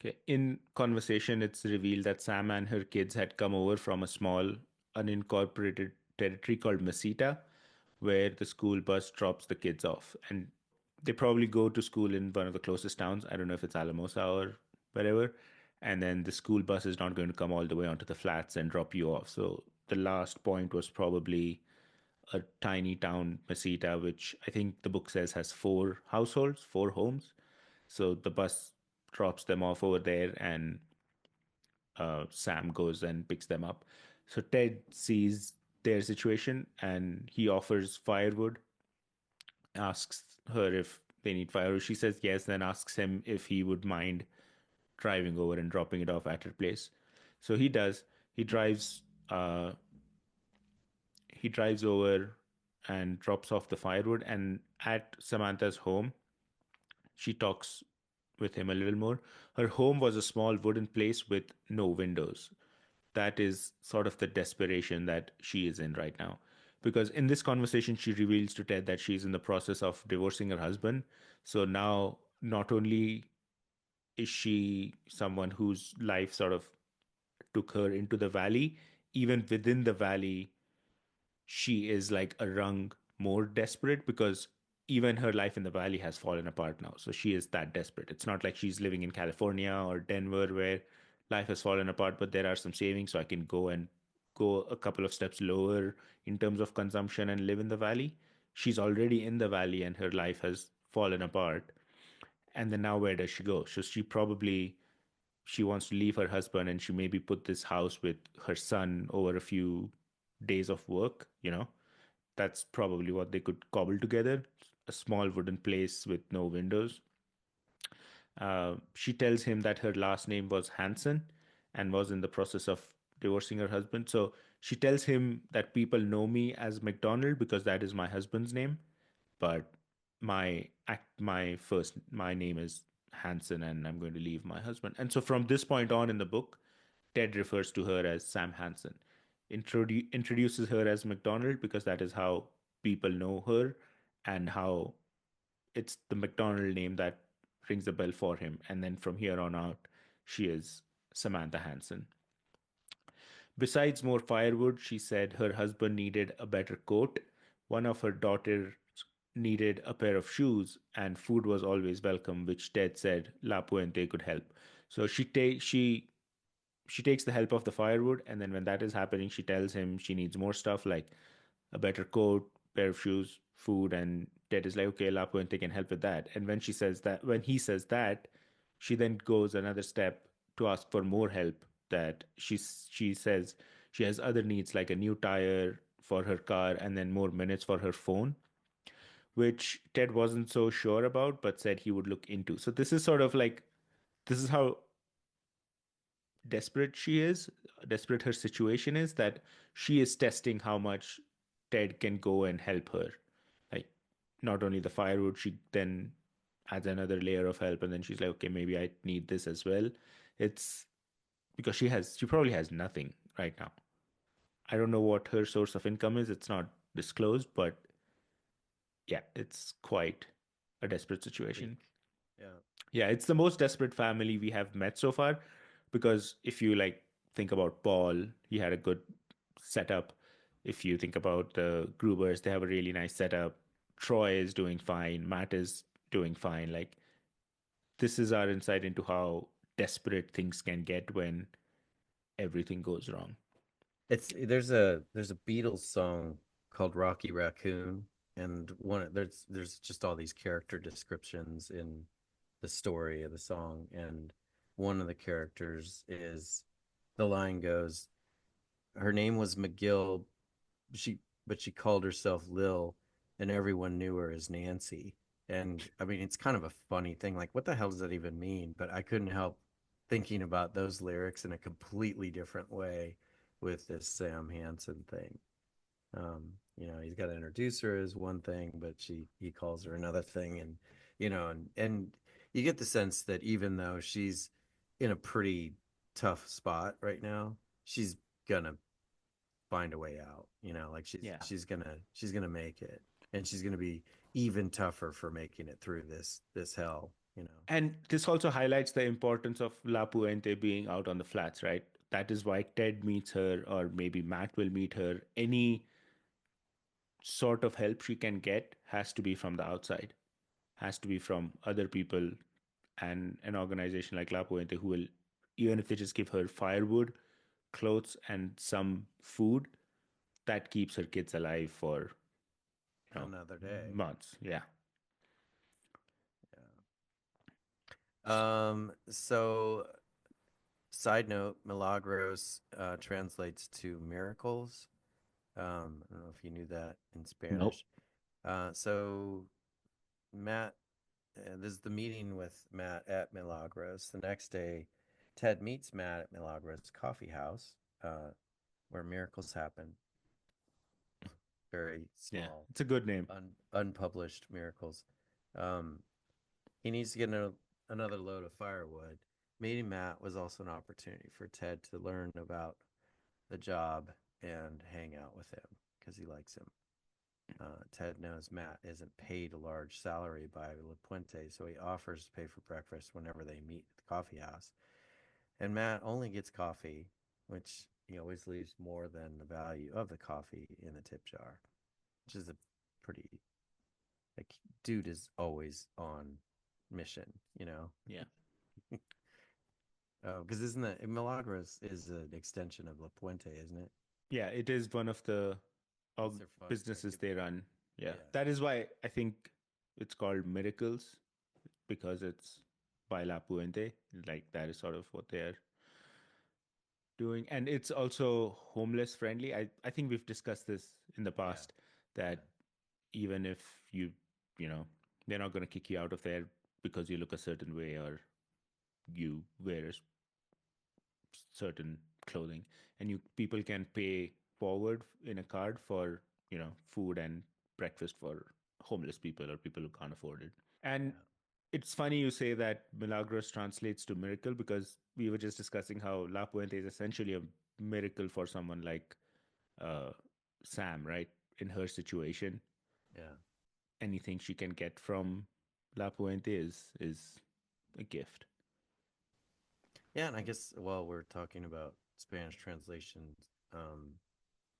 Okay. In conversation, it's revealed that Sam and her kids had come over from a small, unincorporated territory called Mesita, where the school bus drops the kids off. And they probably go to school in one of the closest towns. I don't know if it's Alamosa or wherever. And then the school bus is not going to come all the way onto the flats and drop you off. So the last point was probably a tiny town, Mesita, which I think the book says has four households, four homes. So the bus drops them off over there, and Sam goes and picks them up. So Ted sees their situation and he offers firewood, asks her if they need firewood. She says yes, then asks him if he would mind driving over and dropping it off at her place. So he does. He drives. He drives over and drops off the firewood. And at Samantha's home, she talks with him a little more. Her home was a small wooden place with no windows. That is sort of the desperation that she is in right now. Because in this conversation, she reveals to Ted that she's in the process of divorcing her husband. So now, not only is she someone whose life sort of took her into the valley? Even within the valley, she is like a rung more desperate because even her life in the valley has fallen apart now. So she is that desperate. It's not like she's living in California or Denver where life has fallen apart, but there are some savings so I can go a couple of steps lower in terms of consumption and live in the valley. She's already in the valley and her life has fallen apart. And then now where does she go? So she wants to leave her husband and she maybe put this house with her son over a few days of work, you know. That's probably what they could cobble together, a small wooden place with no windows. She tells him that her last name was Hansen and was in the process of divorcing her husband. So she tells him that people know me as McDonald because that is my husband's name, but my name is Hansen and I'm going to leave my husband. And so from this point on in the book, Ted refers to her as Sam Hansen. Introduces her as McDonald because that is how people know her and how it's the McDonald name that rings a bell for him. And then from here on out, she is Samantha Hansen. Besides more firewood, she said her husband needed a better coat. One of her daughters needed a pair of shoes, and food was always welcome, which Ted said La Puente could help. So she takes the help of the firewood, and then when that is happening, she tells him she needs more stuff like a better coat, pair of shoes, food, and Ted is like, okay, La Puente can help with that. And when he says that, she then goes another step to ask for more help. That she says she has other needs like a new tire for her car and then more minutes for her phone, which Ted wasn't so sure about, but said he would look into. So this is sort of like this is how desperate she is, desperate her situation is, that she is testing how much Ted can go and help her. Like, not only the firewood, she then adds another layer of help, and then she's like, okay, maybe I need this as well. It's because she probably has nothing right now. I don't know what her source of income is. It's not disclosed, but yeah, it's quite a desperate situation. Bleak. Yeah. Yeah, it's the most desperate family we have met so far because if you like think about Paul, he had a good setup. If you think about the Grubers, they have a really nice setup. Troy is doing fine. Matt is doing fine. Like this is our insight into how desperate things can get when everything goes wrong. It's there's a Beatles song called Rocky Raccoon, and there's just all these character descriptions in the story of the song, and one of the characters is the line goes, her name was McGill, she but she called herself Lil, and everyone knew her as Nancy. And I mean, it's kind of a funny thing. Like, what the hell does that even mean? But I couldn't help thinking about those lyrics in a completely different way with this Sam Hansen thing. He's got to introduce her as one thing, but he calls her another thing, and and you get the sense that even though she's in a pretty tough spot right now, she's gonna find a way out. Like Yeah. she's gonna make it, and she's gonna be even tougher for making it through this hell. And this also highlights the importance of La Puente being out on the flats, right? That is why Ted meets her, or maybe Matt will meet her. Any sort of help she can get has to be from the outside, has to be from other people and an organization like La Puente who will, even if they just give her firewood, clothes, and some food, that keeps her kids alive for, Another day. months. Yeah. Yeah. So side note, Milagros translates to miracles. I don't know if you knew that in Nope. Spanish. So Matt, this is the meeting with Matt at Milagros. The next day, Ted meets Matt at Milagros Coffee House, where miracles happen. Very Yeah. small, It's a good name. unpublished miracles. Um, he needs to get another load of firewood. Meeting Matt was also an opportunity for Ted to learn about the job and hang out with him because he likes him. Ted knows Matt isn't paid a large salary by La Puente, so he offers to pay for breakfast whenever they meet at the coffee house. And Matt only gets coffee, which he always leaves more than the value of the coffee in the tip jar, which is a pretty, like, dude is always on mission, you know? Yeah. Oh, because isn't that Milagros is an extension of La Puente, isn't it? Yeah, it is one of the It's their fun businesses they activity. run. Yeah. Yeah, That is why I think it's called Miracles because it's by La Puente. Like that is sort of what they're doing. And it's also homeless friendly. I think we've discussed this in the yeah, past yeah, that even if you know, they're not going to kick you out of there because you look a certain way or you wear a certain clothing and you people can pay forward in a card for food and breakfast for homeless people or people who can't afford it. And yeah. it's funny you say that milagros translates to miracle because we were just discussing how La Puente is essentially a miracle for someone like uh, Sam, right? In her situation, Yeah. anything she can get from La Puente is a gift. Yeah, and I guess while we're talking about Spanish translations,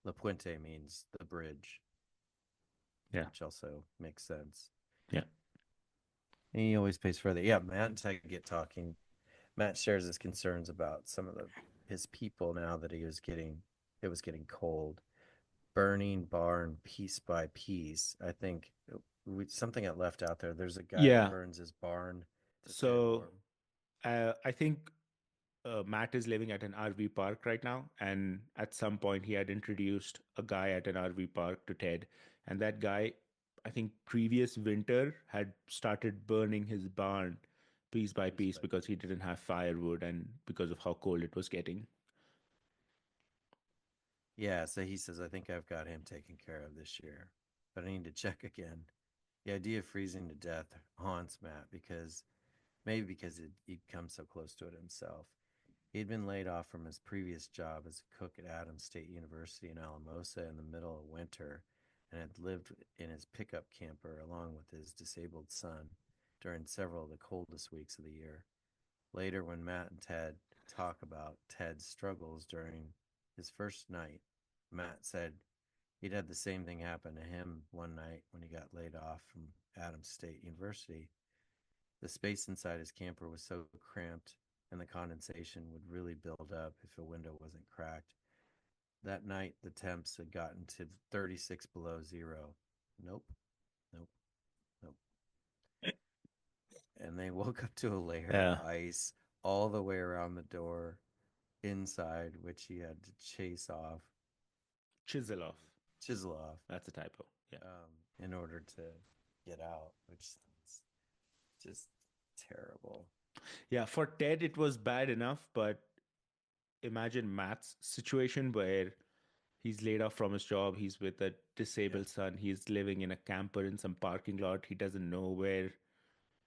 La Puente means the bridge, Yeah, which also makes sense. yeah, And he always pays for that. Yeah, Matt and Ted get talking. Matt shares his concerns about some of the his people now that it was getting cold, burning barn piece by piece. I think something got left out there. There's a guy that yeah. burns his barn to stay So warm. I think Matt is living at an RV park right now, and at some point he had introduced a guy at an RV park to Ted, and that guy, I think previous winter had started burning his barn piece by Piece piece by because he piece. didn't have firewood and because of how cold it was getting. Yeah, so he says, I think I've got him taken care of this year, but I need to check again. The idea of freezing to death haunts Matt because maybe because he'd come so close to it himself. He had been laid off from his previous job as a cook at Adams State University in Alamosa in the middle of winter and had lived in his pickup camper along with his disabled son during several of the coldest weeks of the year. Later, when Matt and Ted talk about Ted's struggles during his first night, Matt said he'd had the same thing happen to him one night when he got laid off from Adams State University. The space inside his camper was so cramped and the condensation would really build up if a window wasn't cracked. That night, the temps had gotten to 36 below zero. Nope, nope, nope. And they woke up to a layer of Yeah, ice all the way around the door inside, which he had to chase off, chisel off. chisel off, That's a typo. Yeah. in order to get out, which is just terrible. Yeah, for Ted it was bad enough, but imagine Matt's situation where he's laid off from his job, he's with a Yeah, disabled son, he's living in a camper in some parking lot, he doesn't know where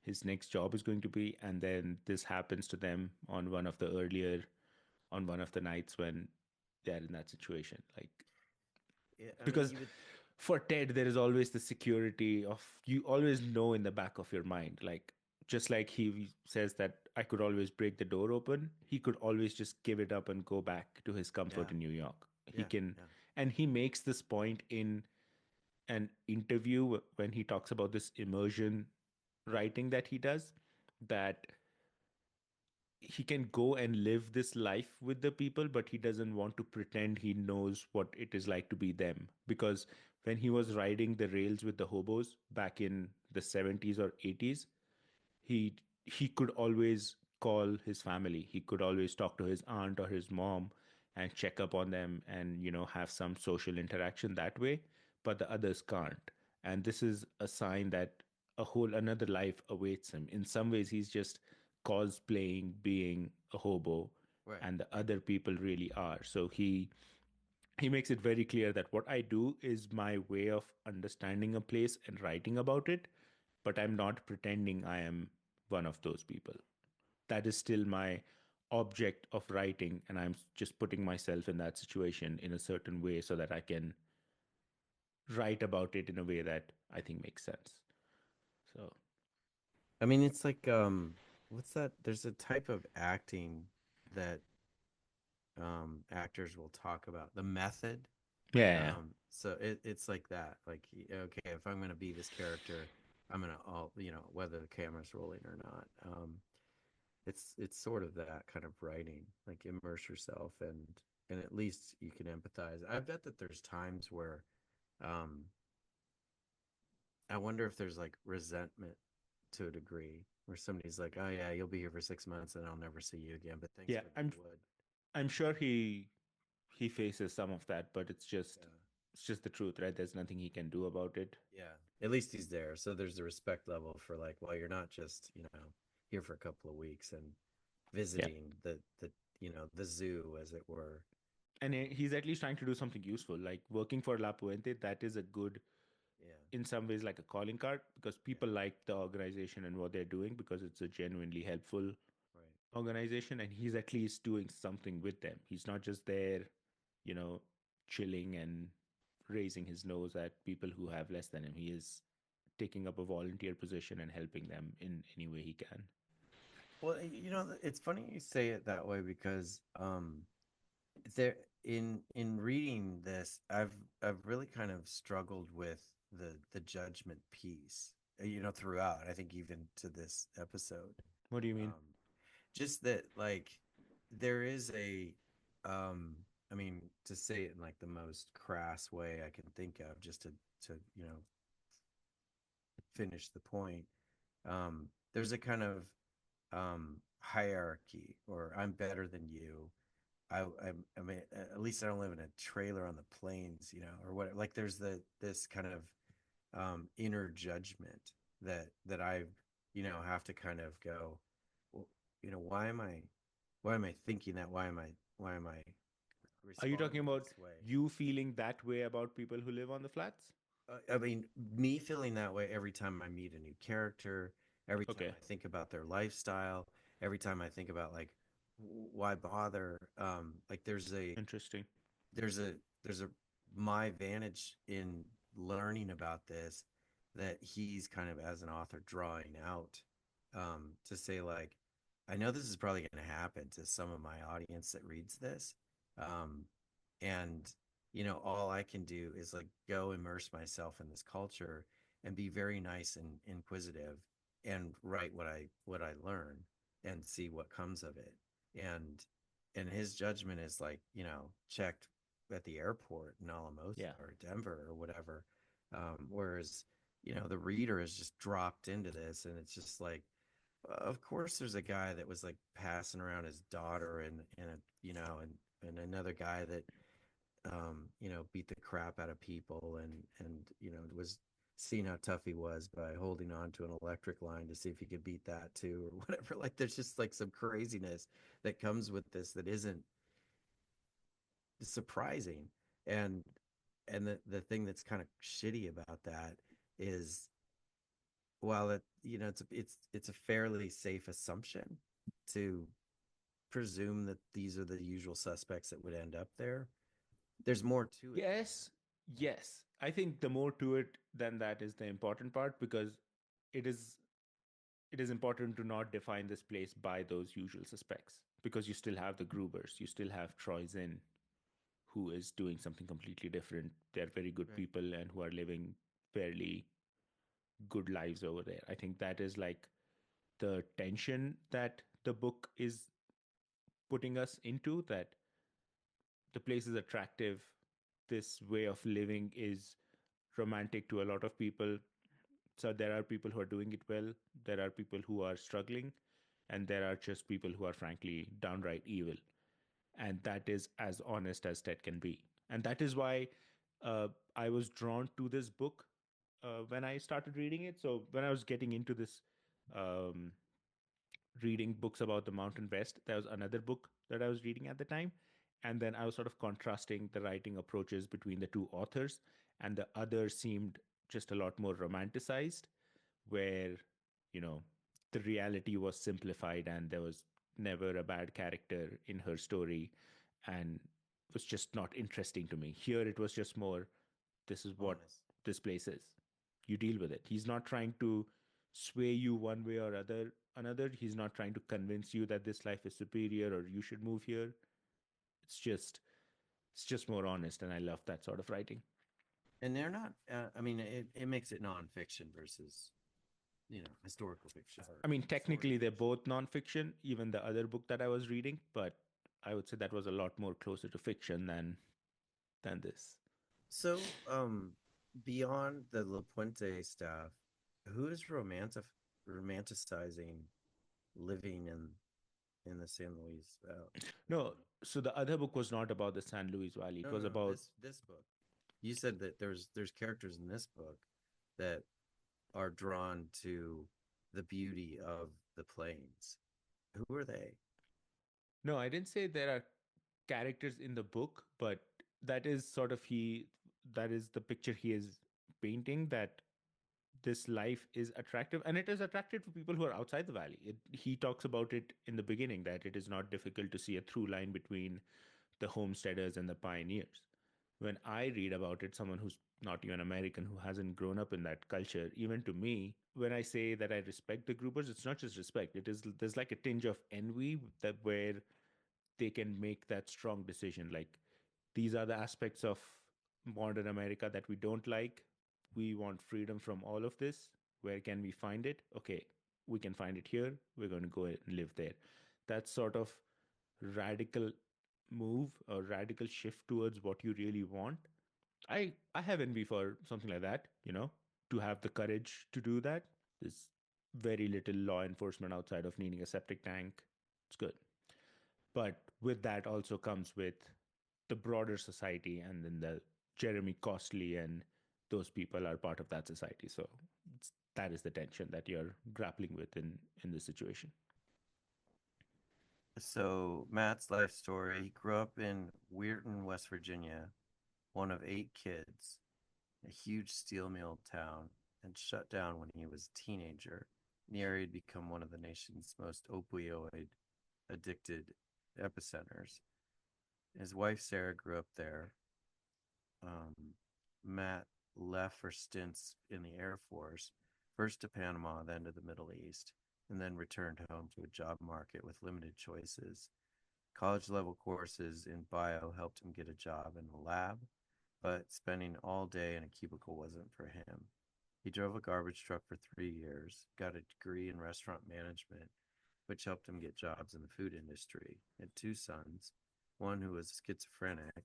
his next job is going to be, and then this happens to them on one of the nights when they're in that situation. Like yeah. I mean, because you would, for Ted, there is always the security of you always know in the back of your mind. Like just like he says that I could always break the door open, he could always just give it up and go back to his comfort yeah, in New York. He yeah, can, yeah. and he makes this point in an interview when he talks about this immersion writing that he does, that he can go and live this life with the people, but he doesn't want to pretend he knows what it is like to be them. Because when he was riding the rails with the hobos back in the 70s or 80s, he could always call his family. He could always talk to his aunt or his mom and check up on them and have some social interaction that way, but the others can't. And this is a sign that a whole another life awaits him. In some ways he's just cosplaying being a hobo Right, and the right. other people really are. So he makes it very clear that what I do is my way of understanding a place and writing about it, but I'm not pretending I am one of those people. That is still my object of writing, and I'm just putting myself in that situation in a certain way so that I can write about it in a way that I think makes sense. So, I mean, it's like what's that? There's a type of acting that actors will talk about, the method. Yeah. So it's like that. Like, okay, if I'm gonna be this character, I'm gonna all, whether the camera's rolling or not. It's sort of that kind of writing, like immerse yourself, and at least you can empathize. I bet that there's times where um I wonder if there's like resentment to a degree where somebody's like, "Oh yeah, you'll be here for 6 months and I'll never see you again, but thanks Yeah, for the I'm wood." I'm sure he faces some of that, but Yeah. it's just the truth, right? There's nothing he can do about it. Yeah. At least he's there. So there's the respect level for like, well, you're not just, here for a couple of weeks and Yeah. visiting the zoo, as it were. And he's at least trying to do something useful, like working for La Puente. That is a good, Yeah. in some ways, like a calling card because Yeah. people like the organization and what they're doing because it's a genuinely helpful Right. organization, and he's at least doing something with them. He's not just there, you know, chilling and raising his nose at people who have less than him. He is taking up a volunteer position and helping them in any way he can. Well, it's funny you say it that way because there in reading this, I've really kind of struggled with the judgment piece, throughout. I think even to this episode. What do you mean? Um, just that, like, there is um, I mean, to say it in like the most crass way I can think of, just to finish the point. There's a kind of hierarchy, or I'm better than you. I mean, at least I don't live in a trailer on the plains, or what. Like, there's this kind of inner judgment that I, have to kind of go, well, why am I thinking that? Why am I Are you talking responding about this way? you feeling that way about people who live on the flats? I mean, me feeling that way every time I meet a new character, every time Okay, I think about their lifestyle, every time I think about like why bother? Like interesting. there's a there's a my vantage in learning about this, that he's kind of, as an author, drawing out, to say, like, I know this is probably going to happen to some of my audience that reads this, um, and all I can do is like go immerse myself in this culture and be very nice and inquisitive and write what I learn and see what comes of it. And his judgment is like, checked at the airport in Alamosa Yeah. or Denver or whatever. Whereas, the reader is just dropped into this, and it's just like, of course, there's a guy that was like passing around his daughter, and another guy that, beat the crap out of people, and was seeing how tough he was by holding on to an electric line to see if he could beat that too, or whatever. Like, there's just like some craziness that comes with this that isn't surprising. And and the thing that's kind of shitty about that is, while it's a fairly safe assumption to presume that these are the usual suspects that would end up there, there's more to it than Yes, yes. I think the more to it than that is the important part because it is it is important to not define this place by those usual suspects because you still have the Grubers, you still have Troy Zinn, who is doing something completely different. They're very good that. Right. people and who are living fairly good lives over there. I think that is like the tension that the book is putting us into, that the place is attractive. This way of living is romantic to a lot of people. So there are people who are doing it well, there are people who are struggling, and there are just people who are frankly downright evil. And that is as honest as Ted can be. And that is why I was drawn to this book when I started reading it. So when I was getting into this um, reading books about the Mountain West, there was another book that I was reading at the time. And then I was sort of contrasting the writing approaches between the two authors, and the other seemed just a lot more romanticized, where, you know, the reality was simplified and there was never a bad character in her story and was just not interesting to me. Here it was just more, this is what Honest. this place is. You deal with it. He's not trying to sway you one way or another. He's not trying to convince you that this life is superior or you should move here. It's just it's just more honest, and I love that sort of writing. And they're not. I mean, it makes it nonfiction versus historical fiction I or mean, story technically they're fiction. both nonfiction, even the other book that I was reading, but I would say that was a lot more closer to fiction than this. So, beyond the La Puente staff, who is romanticizing living in the San Luis No, Valley? so the other book was not about the San Luis Valley. It No, was no, no. about This book. You said that there's characters in this book that are drawn to the beauty of the plains. Who are they? no, I didn't say there are characters in the book, but that is sort of that is the picture he is painting, that this life is attractive, and it is attractive to people who are outside the valley. He talks about it in the beginning that it is not difficult to see a through line between the homesteaders and the pioneers. When I read about it, someone who's not even American, who hasn't grown up in that culture, even to me, when I say that I respect the Grubers, it's not just respect. It is there's like a tinge of envy that where they can make that strong decision. Like, these are the aspects of modern America that we don't like. We want freedom from all of this. Where can we find it? Okay, we can find it here. We're going to go and live there. That sort of radical move or radical shift towards what you really want. I have envy for something like that, to have the courage to do that. There's very little law enforcement outside of needing a septic tank. It's good. But with that also comes with the broader society, and then the Jeremy Costley and those people are part of that society. So that is the tension that you're grappling with in this situation. So Matt's life story, he grew up in Weirton, West Virginia, one of 8 kids, a huge steel mill town, and shut down when he was a teenager. The area had become one of the nation's most opioid addicted epicenters. His wife Sarah grew up there. Um, Matt left for stints in the Air Force, first to Panama, then to the Middle East, and then returned home to a job market with limited choices. College level courses in bio helped him get a job in the lab, but spending all day in a cubicle wasn't for him. He drove a garbage truck for 3 years, got a degree in restaurant management, which helped him get jobs in the food industry. He had 2 sons, one who was schizophrenic,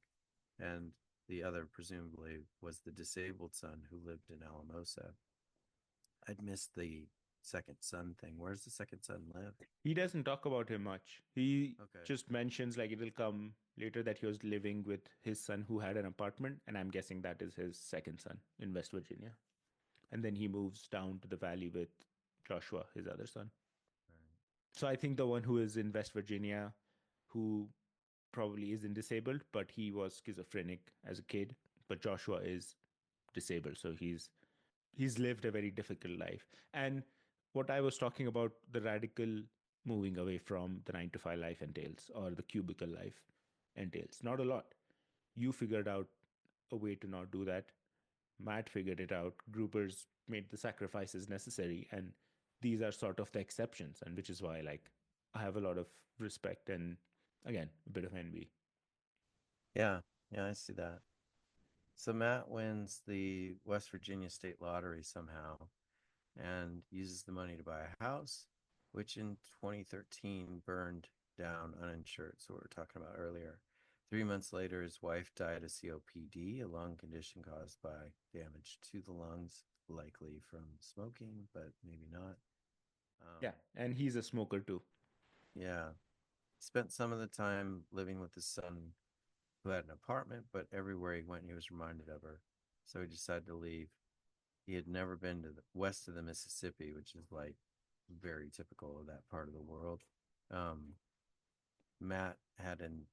and the other, presumably, was the disabled son who lived in Alamosa. I'd missed the second son thing. Where's the second son live? He doesn't talk about him much. He Okay. just mentions, like, it'll come later, that he was living with his son who had an apartment, and I'm guessing that is his second son in West Virginia. And then he moves down to the valley with Joshua, his other son. All right. So I think the one who is in West Virginia, who probably isn't disabled, but he was schizophrenic as a kid. But Joshua is disabled, so he's lived a very difficult life. And what I was talking about, the radical moving away from the 9 to 5 life entails, or the cubicle life entails, not a lot. You figured out a way to not do that. Matt figured it out. Groupers made the sacrifices necessary, and these are sort of the exceptions, and which is why, like, I have a lot of respect and, again, a bit of envy. Yeah, yeah, I see that. So Matt wins the West Virginia State Lottery somehow and uses the money to buy a house, which in 2013 burned down uninsured. So what we were talking about earlier. 3 months later, his wife died of COPD, a lung condition caused by damage to the lungs, likely from smoking, but maybe not. Yeah, Um, and he's a smoker too. yeah, spent some of the time living with his son, who had an apartment, but everywhere he went, he was reminded of her. So he decided to leave. He had never been to the west of the Mississippi, which is like very typical of that part of the world. Um, Matt had an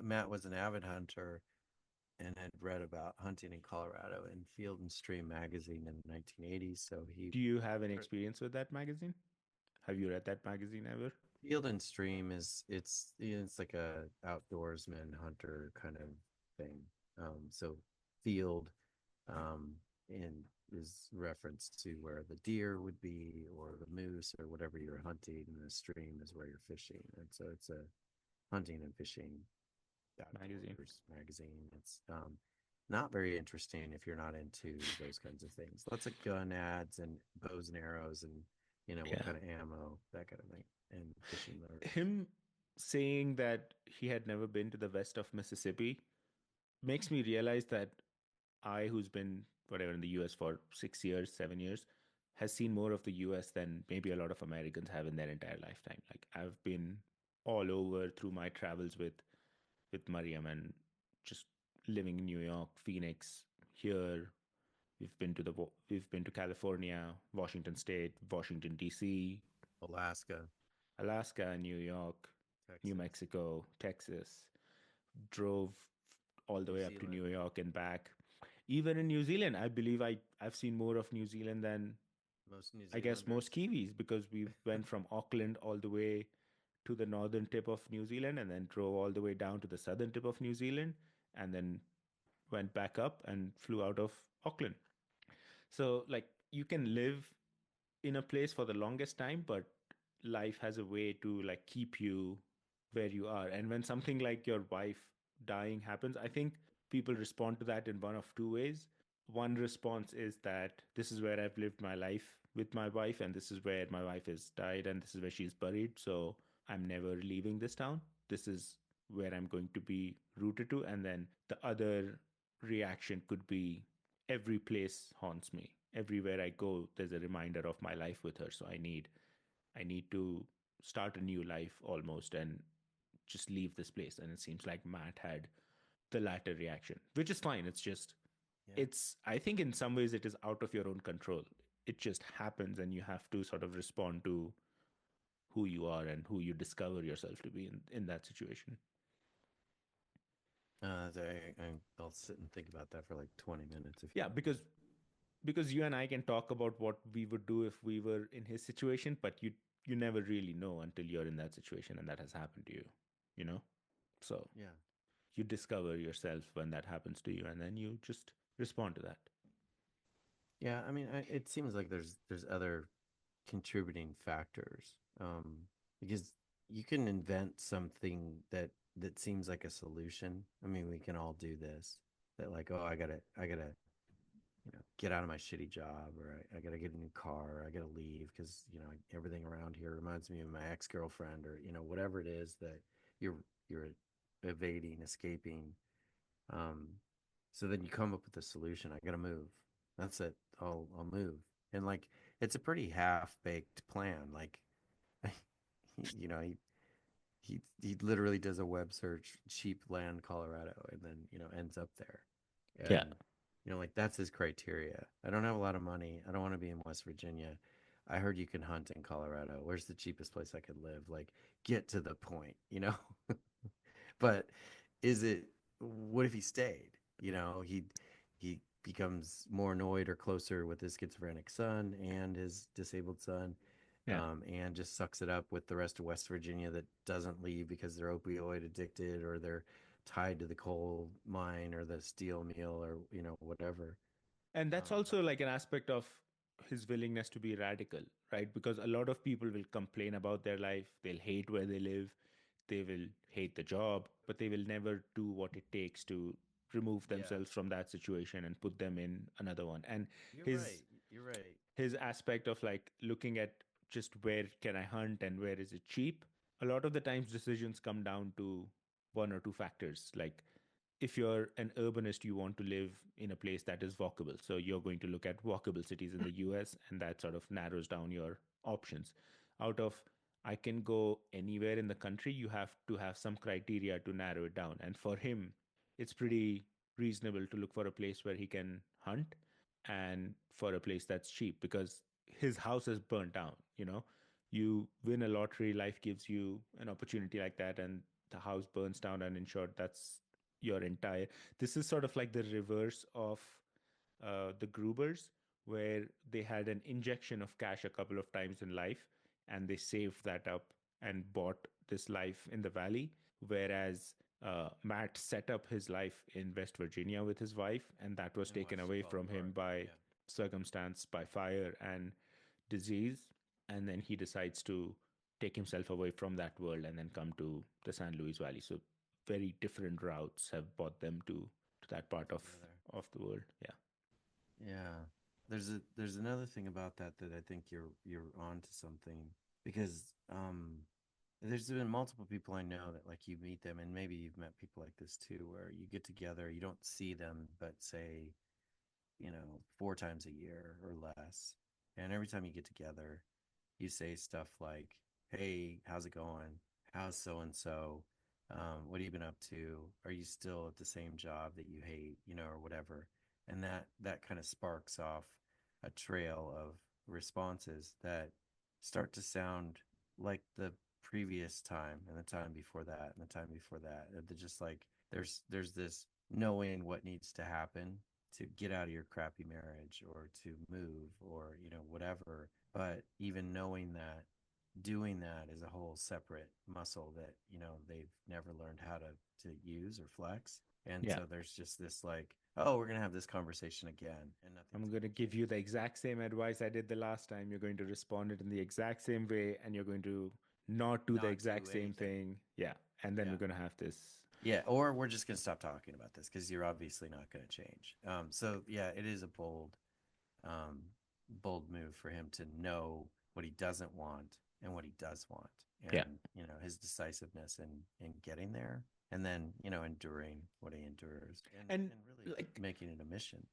Matt was an avid hunter and had read about hunting in Colorado in Field and Stream magazine in the 1980s. So he Do you have any experience with that magazine? Have you read that magazine ever? Field and Stream is it's like a outdoorsman hunter kind of thing. So Field in is reference to where the deer would be or the moose or whatever you're hunting, and the stream is where you're fishing. And so it's a hunting and fishing Magazine. outdoors magazine. It's not very interesting if you're not into those kinds of things. Lots of gun ads and bows and arrows and what Yeah. kind of ammo, that kind of thing, and fishing lures. Him saying that he had never been to the west of Mississippi makes me realize that who's been whatever in the US for 6 years, 7 years, has seen more of the US than maybe a lot of Americans have in their entire lifetime. Like I've been all over through my travels with Mariam and just living in New York, Phoenix, here. We've been to California, Washington State, Washington D.C., Alaska, Alaska, New York, New Texas, Mexico, Texas. Drove all the New way up to New Zealand. York and back. Even in New Zealand, I believe I've seen more of New Zealand than Most New I guess most Zealanders. Kiwis because we went from Auckland all the way to the northern tip of New Zealand and then drove all the way down to the southern tip of New Zealand and then went back up and flew out of Auckland. So like you can live in a place for the longest time, but life has a way to like keep you where you are. And when something like your wife dying happens, I think people respond to that in one of two ways. One response is that this is where I've lived my life with my wife, and this is where my wife has died, and this is where she's buried. So I'm never leaving this town. This is where I'm going to be rooted to. And then the other reaction could be every place haunts me. Everywhere I go, there's a reminder of my life with her. So I need to start a new life almost and just leave this place. And it seems like Matt had the latter reaction, which is fine. It's just Yeah. it's I think in some ways it is out of your own control. It just happens and you have to sort of respond to who you are and who you discover yourself to be in that situation. I'll sit and think about that for like 20 minutes if you Yeah, want me to. because you and I can talk about what we would do if we were in his situation, but you never really know until you're in that situation and that has happened to you, you know? So Yeah. you discover yourself when that happens to you and then you just respond to that. Yeah, I mean, it seems like there's other contributing factors. Because you can invent something that seems like a solution. I mean, we can all do this. That like, oh, I gotta, get out of my shitty job, or I gotta get a new car, or I gotta leave because, everything around here reminds me of my ex-girlfriend, or, whatever it is that you're evading, escaping. Um, so then you come up with a solution. I gotta move. That's it. I'll move. And like it's a pretty half-baked plan. Like he literally does a web search, cheap land, Colorado, and then, ends up there. Yeah. And like that's his criteria. I don't have a lot of money. I don't want to be in West Virginia. I heard you can hunt in Colorado. Where's the cheapest place I could live? Like, get to the point. But is it, what if he stayed? He becomes more annoyed or closer with his schizophrenic son and his disabled son, Yeah. and just sucks it up with the rest of West Virginia that doesn't leave because they're opioid addicted or they're tied to the coal mine or the steel mill or whatever. And that's Um, also like an aspect of his willingness to be radical, right? Because a lot of people will complain about their life, they'll hate where they live, they will hate the job, but they will never do what it takes to remove yeah, themselves from that situation and put them in another one. And you're his right. You're right. his aspect of like looking at just where can I hunt and where is it cheap, a lot of the times decisions come down to one or two factors. Like if you're an urbanist, you want to live in a place that is walkable. So you're going to look at walkable cities in the US, and that sort of narrows down your options. Out of I can go anywhere in the country, you have to have some criteria to narrow it down. And for him, it's pretty reasonable to look for a place where he can hunt and for a place that's cheap because his house is burnt down. You win a lottery, life gives you an opportunity like that, and the house burns down and in short that's your entire this is sort of like the reverse of the Grubers, where they had an injection of cash a couple of times in life and they saved that up and bought this life in the valley. Whereas Matt set up his life in West Virginia with his wife, and that was And taken watched it away fall from him apart. by Yeah. circumstance by fire and disease. And then he decides to take himself away from that world and then come to the San Luis Valley. So very different routes have brought them to that part together. of the world. Yeah. Yeah. There's another thing about that I think you're on to something because there's been multiple people I know that like you meet them and maybe you've met people like this too where you get together, you don't see them but say, you know, 4 times a year or less. And every time you get together, you say stuff like, "Hey, how's it going? How's so and so? What have you been up to? Are you still at the same job that you hate? You know, or whatever." And that kind of sparks off a trail of responses that start to sound like the previous time and the time before that and the time before that. They're just like there's this knowing what needs to happen to get out of your crappy marriage or to move or you know whatever, but even knowing that doing that is a whole separate muscle that you know they've never learned how to use or flex, and Yeah. so there's just this like, oh, we're gonna have this conversation again and I'm nothing's going to gonna give you change. the exact same advice I did the last time. You're going to respond it in the exact same way, and you're going to not do the Not exact do same anything. thing. Yeah. And then we're Yeah. going to have this. Yeah, or we're just gonna stop talking about this because you're obviously not gonna change. So yeah, it is a um, bold move for him to know what he doesn't want and what he does want, Yeah. and you know his decisiveness in getting there, and then you know enduring what he endures, And and really like, making it a mission.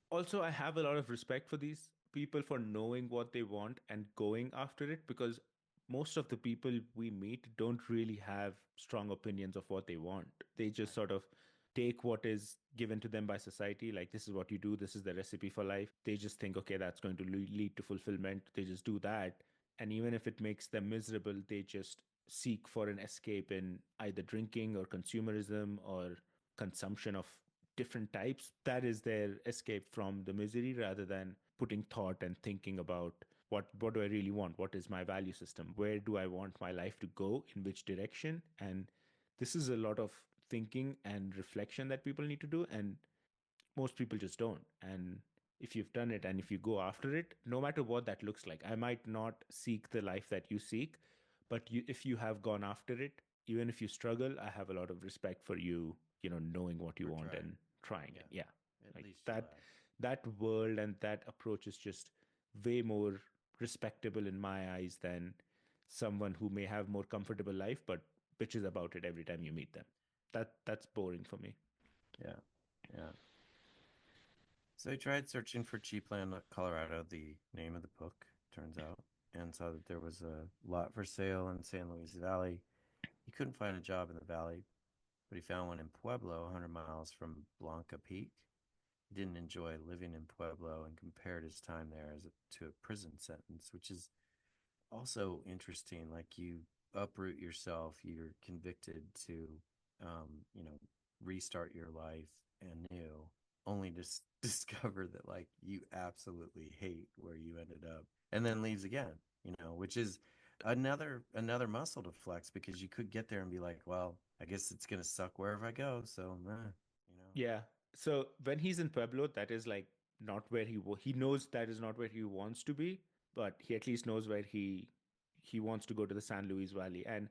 also, I have a lot of respect for these people for knowing what they want and going after it because most of the people we meet don't really have strong opinions of what they want. They just Right. sort of take what is given to them by society, like this is what you do, this is the recipe for life. They just think, okay, that's going to lead to fulfillment. They just do that. And even if it makes them miserable, they just seek for an escape in either drinking or consumerism or consumption of different types. That is their escape from the misery rather than putting thought and thinking about what do I really want? What is my value system? Where do I want my life to go? In which direction? And this is a lot of thinking and reflection that people need to do. And most people just don't. And if you've done it and if you go after it, no matter what that looks like, I might not seek the life that you seek, but if you have gone after it, even if you struggle, I have a lot of respect for you, knowing what you For want and trying. trying it. Yeah. Yeah. At Like least that, try. that world and that approach is just way more respectable in my eyes than someone who may have more comfortable life, but bitches about it every time you meet them. That's boring for me. Yeah. Yeah. So he tried searching for cheap land, Colorado, the name of the book, turns out, and saw that there was a lot for sale in San Luis Valley. He couldn't find a job in the valley, but he found one in Pueblo, 100 miles from Blanca Peak. He didn't enjoy living in Pueblo and compared his time there to a prison sentence, which is also interesting. Like you uproot yourself, you're convicted to, you know, restart your life anew, only to discover that like you absolutely hate where you ended up, and then leaves again. You know, which is another muscle to flex because you could get there and be like, well, I guess it's gonna suck wherever I go. So, you know, Yeah. So when he's in Pueblo, that is like not where he knows that is not where he wants to be, but he at least knows where he wants to go to the San Luis Valley. And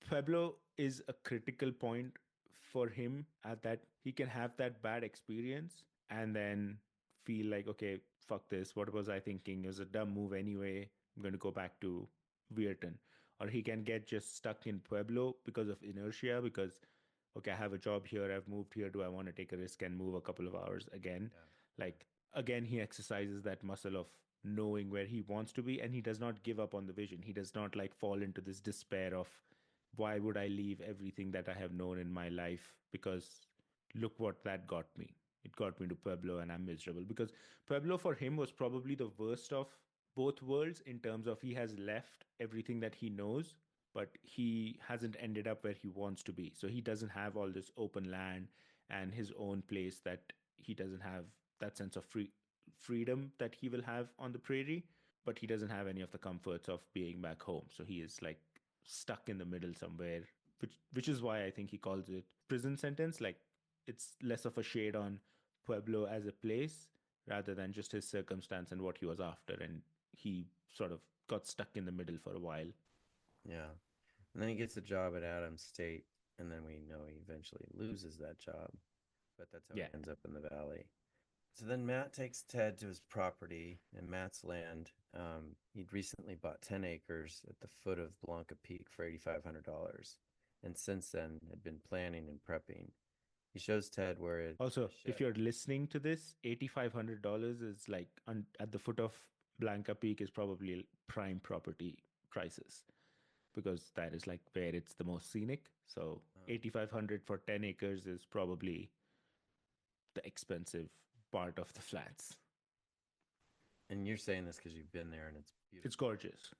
Pueblo is a critical point for him at that he can have that bad experience and then feel like, okay, fuck this. What was I thinking? It was a dumb move anyway. I'm going to go back to Weirton. Or he can get just stuck in Pueblo because of inertia, because okay, I have a job here, I've moved here, do I want to take a risk and move a couple of hours again? yeah, yeah, Like, again, he exercises that muscle of knowing where he wants to be and he does not give up on the vision. He does not like fall into this despair of why would I leave everything that I have known in my life? Because look what that got me. It got me to Pueblo and I'm miserable because Pueblo for him was probably the worst of both worlds in terms of he has left everything that he knows, but he hasn't ended up where he wants to be. So he doesn't have all this open land and his own place that he doesn't have that sense of freedom that he will have on the prairie, but he doesn't have any of the comforts of being back home. So he is like stuck in the middle somewhere, which is why I think he calls it prison sentence. Like it's less of a shade on Pueblo as a place rather than just his circumstance and what he was after. And he sort of got stuck in the middle for a while. Yeah. And then he gets a job at Adams State, and then we know he eventually loses that job, but that's how he Yeah. ends up in the valley. So then Matt takes Ted to his property and Matt's land. He'd recently bought 10 acres at the foot of Blanca Peak for $8,500, and since then had been planning and prepping. He shows Ted where a Also, if shed. you're listening to this, $8,500 is like at the foot of Blanca Peak is probably prime property prices because that is like where it's the most scenic. So uh, 8,500 for 10 acres is probably the expensive part of the flats. and you're saying this because you've been there and it's It's beautiful. gorgeous.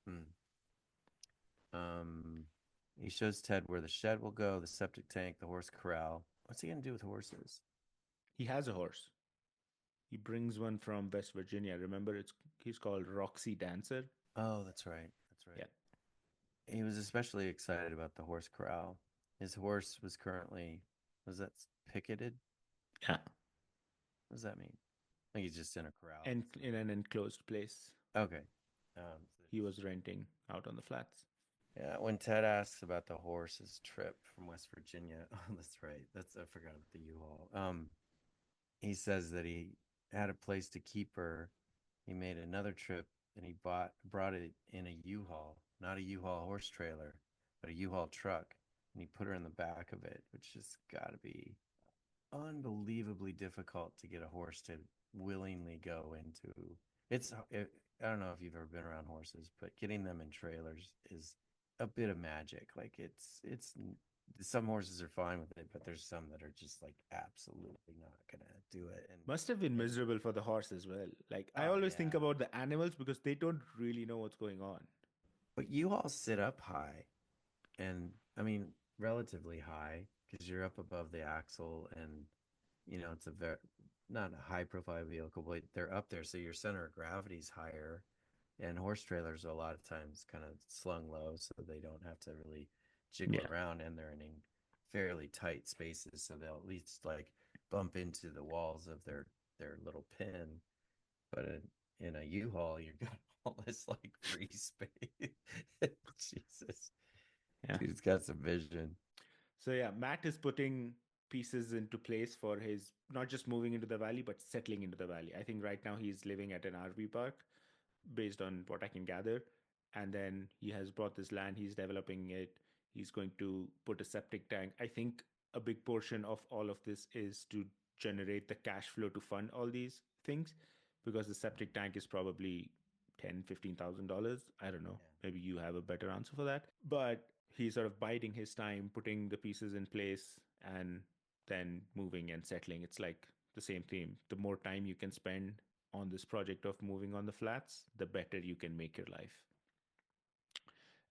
Hmm. Um, he shows Ted where the shed will go, the septic tank, the horse corral. What's he gonna do with horses? He has a horse. He brings one from West Virginia. Remember, it's he's called Roxy Dancer. Oh, that's right. That's Yeah. right. He was especially excited about the horse corral. His horse was currently, was that picketed? Yeah. What does that mean? Like he's just in a corral. And in an enclosed place Okay. So he was renting out on the flats. yeah, when Ted asks about the horse's trip from West Virginia, oh, that's right. I forgot about the U-Haul. He says that he had a place to keep her. He made another trip and he brought it in a U-Haul, not a U-Haul horse trailer, but a U-Haul truck, and he put her in the back of it, which has got to be unbelievably difficult to get a horse to willingly go into. I don't know if you've ever been around horses, but getting them in trailers is a bit of magic. Like it's some horses are fine with it, but there's some that are just like absolutely not gonna do it. Must have been And miserable for the horse as well. Like, I oh always think yeah, about the animals because they don't really know what's going on. but you all sit up high, and I mean relatively high because you're up above the axle, and it's a very not a high profile vehicle, but they're up there, so your center of gravity is higher. And horse trailers are a lot of times kind of slung low, so they don't have to really jiggle Yeah. around, and they're in fairly tight spaces, so they'll at least like bump into the walls of their little pen. But in a U-Haul, you've got all this like free space. Jesus, Yeah. dude's got some vision. So yeah, Matt is putting pieces into place for his not just moving into the valley, but settling into the valley. I think right now he's living at an RV park, based on what I can gather. And then he has bought this land, he's developing it. He's going to put a septic tank. I think a big portion of all of this is to generate the cash flow to fund all these things because the septic tank is probably 10, $15,000. I don't know. Yeah. Maybe you have a better answer for that. But he's sort of biding his time, putting the pieces in place and then moving and settling. It's like the same theme. The more time you can spend on this project of moving on the flats, the better you can make your life.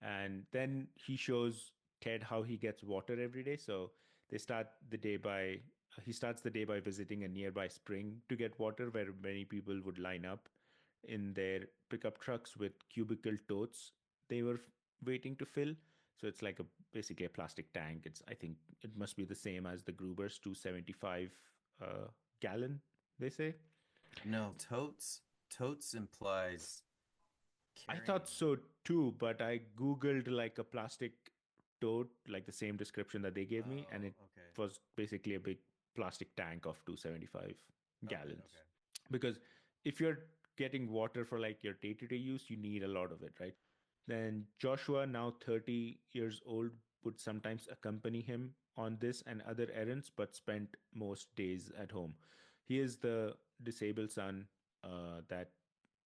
And then he shows Ted how he gets water every day. So they start the day by he starts the day by visiting a nearby spring to get water where many people would line up in their pickup trucks with cubicle totes they were waiting to fill. So it's like a basically a plastic tank. It's I think it must be the same as the Gruber's 275 gallon, they say. No, totes implies I thought carrying. so too, but I Googled like a plastic tote, like the same description that they gave me, and Oh, it okay. was basically a big plastic tank of 275 Okay, gallons. okay. Because if you're getting water for like your day-to-day use, you need a lot of it, right? Then Joshua, now 30 years old, would sometimes accompany him on this and other errands, but spent most days at home. He is the disabled son that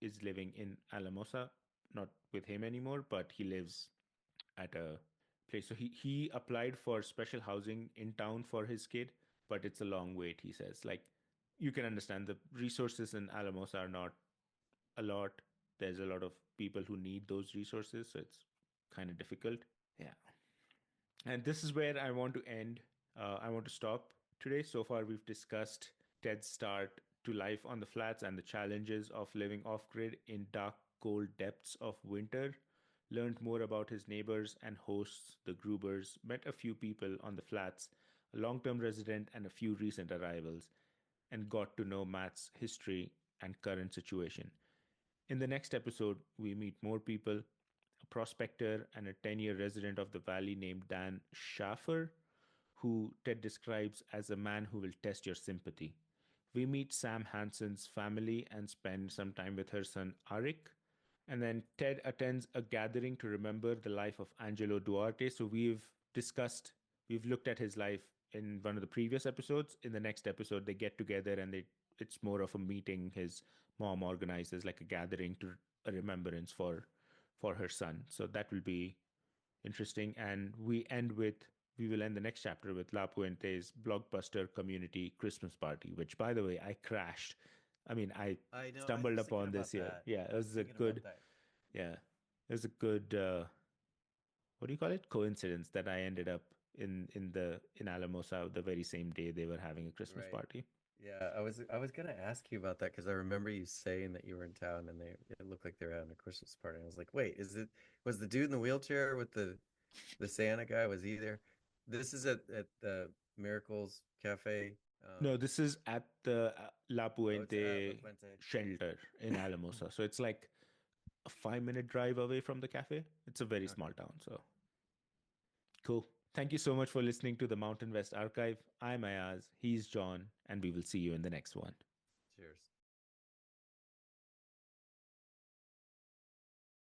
is living in Alamosa, not with him anymore, but he lives at a place. So he applied for special housing in town for his kid, but it's a long wait, he says. Like you can understand the resources in Alamosa are not a lot. There's a lot of people who need those resources, so it's kind of difficult. Yeah. And this is where I want to end. I want to stop today. So far, we've discussed Ted's start to life on the flats and the challenges of living off grid in dark, cold depths of winter. Learned more about his neighbors and hosts, the Grubers, met a few people on the flats, a long term resident, and a few recent arrivals. and got to know Matt's history and current situation. In the next episode, we meet more people, a prospector and a 10-year resident of the valley named Dan Schaffer, who Ted describes as a man who will test your sympathy. We meet Sam Hansen's family and spend some time with her son Arik. And then Ted attends a gathering to remember the life of Angelo Duarte. So we've looked at his life in one of the previous episodes. In the next episode, they get together and it's more of a meeting. His mom organizes like a gathering to a remembrance for her son. So that will be interesting. And we will end the next chapter with La Puente's blockbuster community Christmas party, which, by the way, I crashed. I mean, I I know. I stumbled was thinking upon this about here. that. Yeah, it I was was a thinking about good, that. yeah, it was a good, what do you call it? Coincidence that I ended up in Alamosa the very same day they were having a Christmas Right. party. Yeah, I was gonna ask you about that because I remember you saying that you were in town and it looked like they were having a Christmas party. And I was like, wait, was the dude in the wheelchair with the Santa guy, was he there? This is at the Miracles Cafe. No, this is at the La Oh, it's at La Puente Puente. shelter in Alamosa. So it's like a 5 minute drive away from the cafe. It's a very small Okay. town. So cool. Thank you so much for listening to the Mountain West Archive. I'm Ayaz, he's John, and we will see you in the next one. Cheers.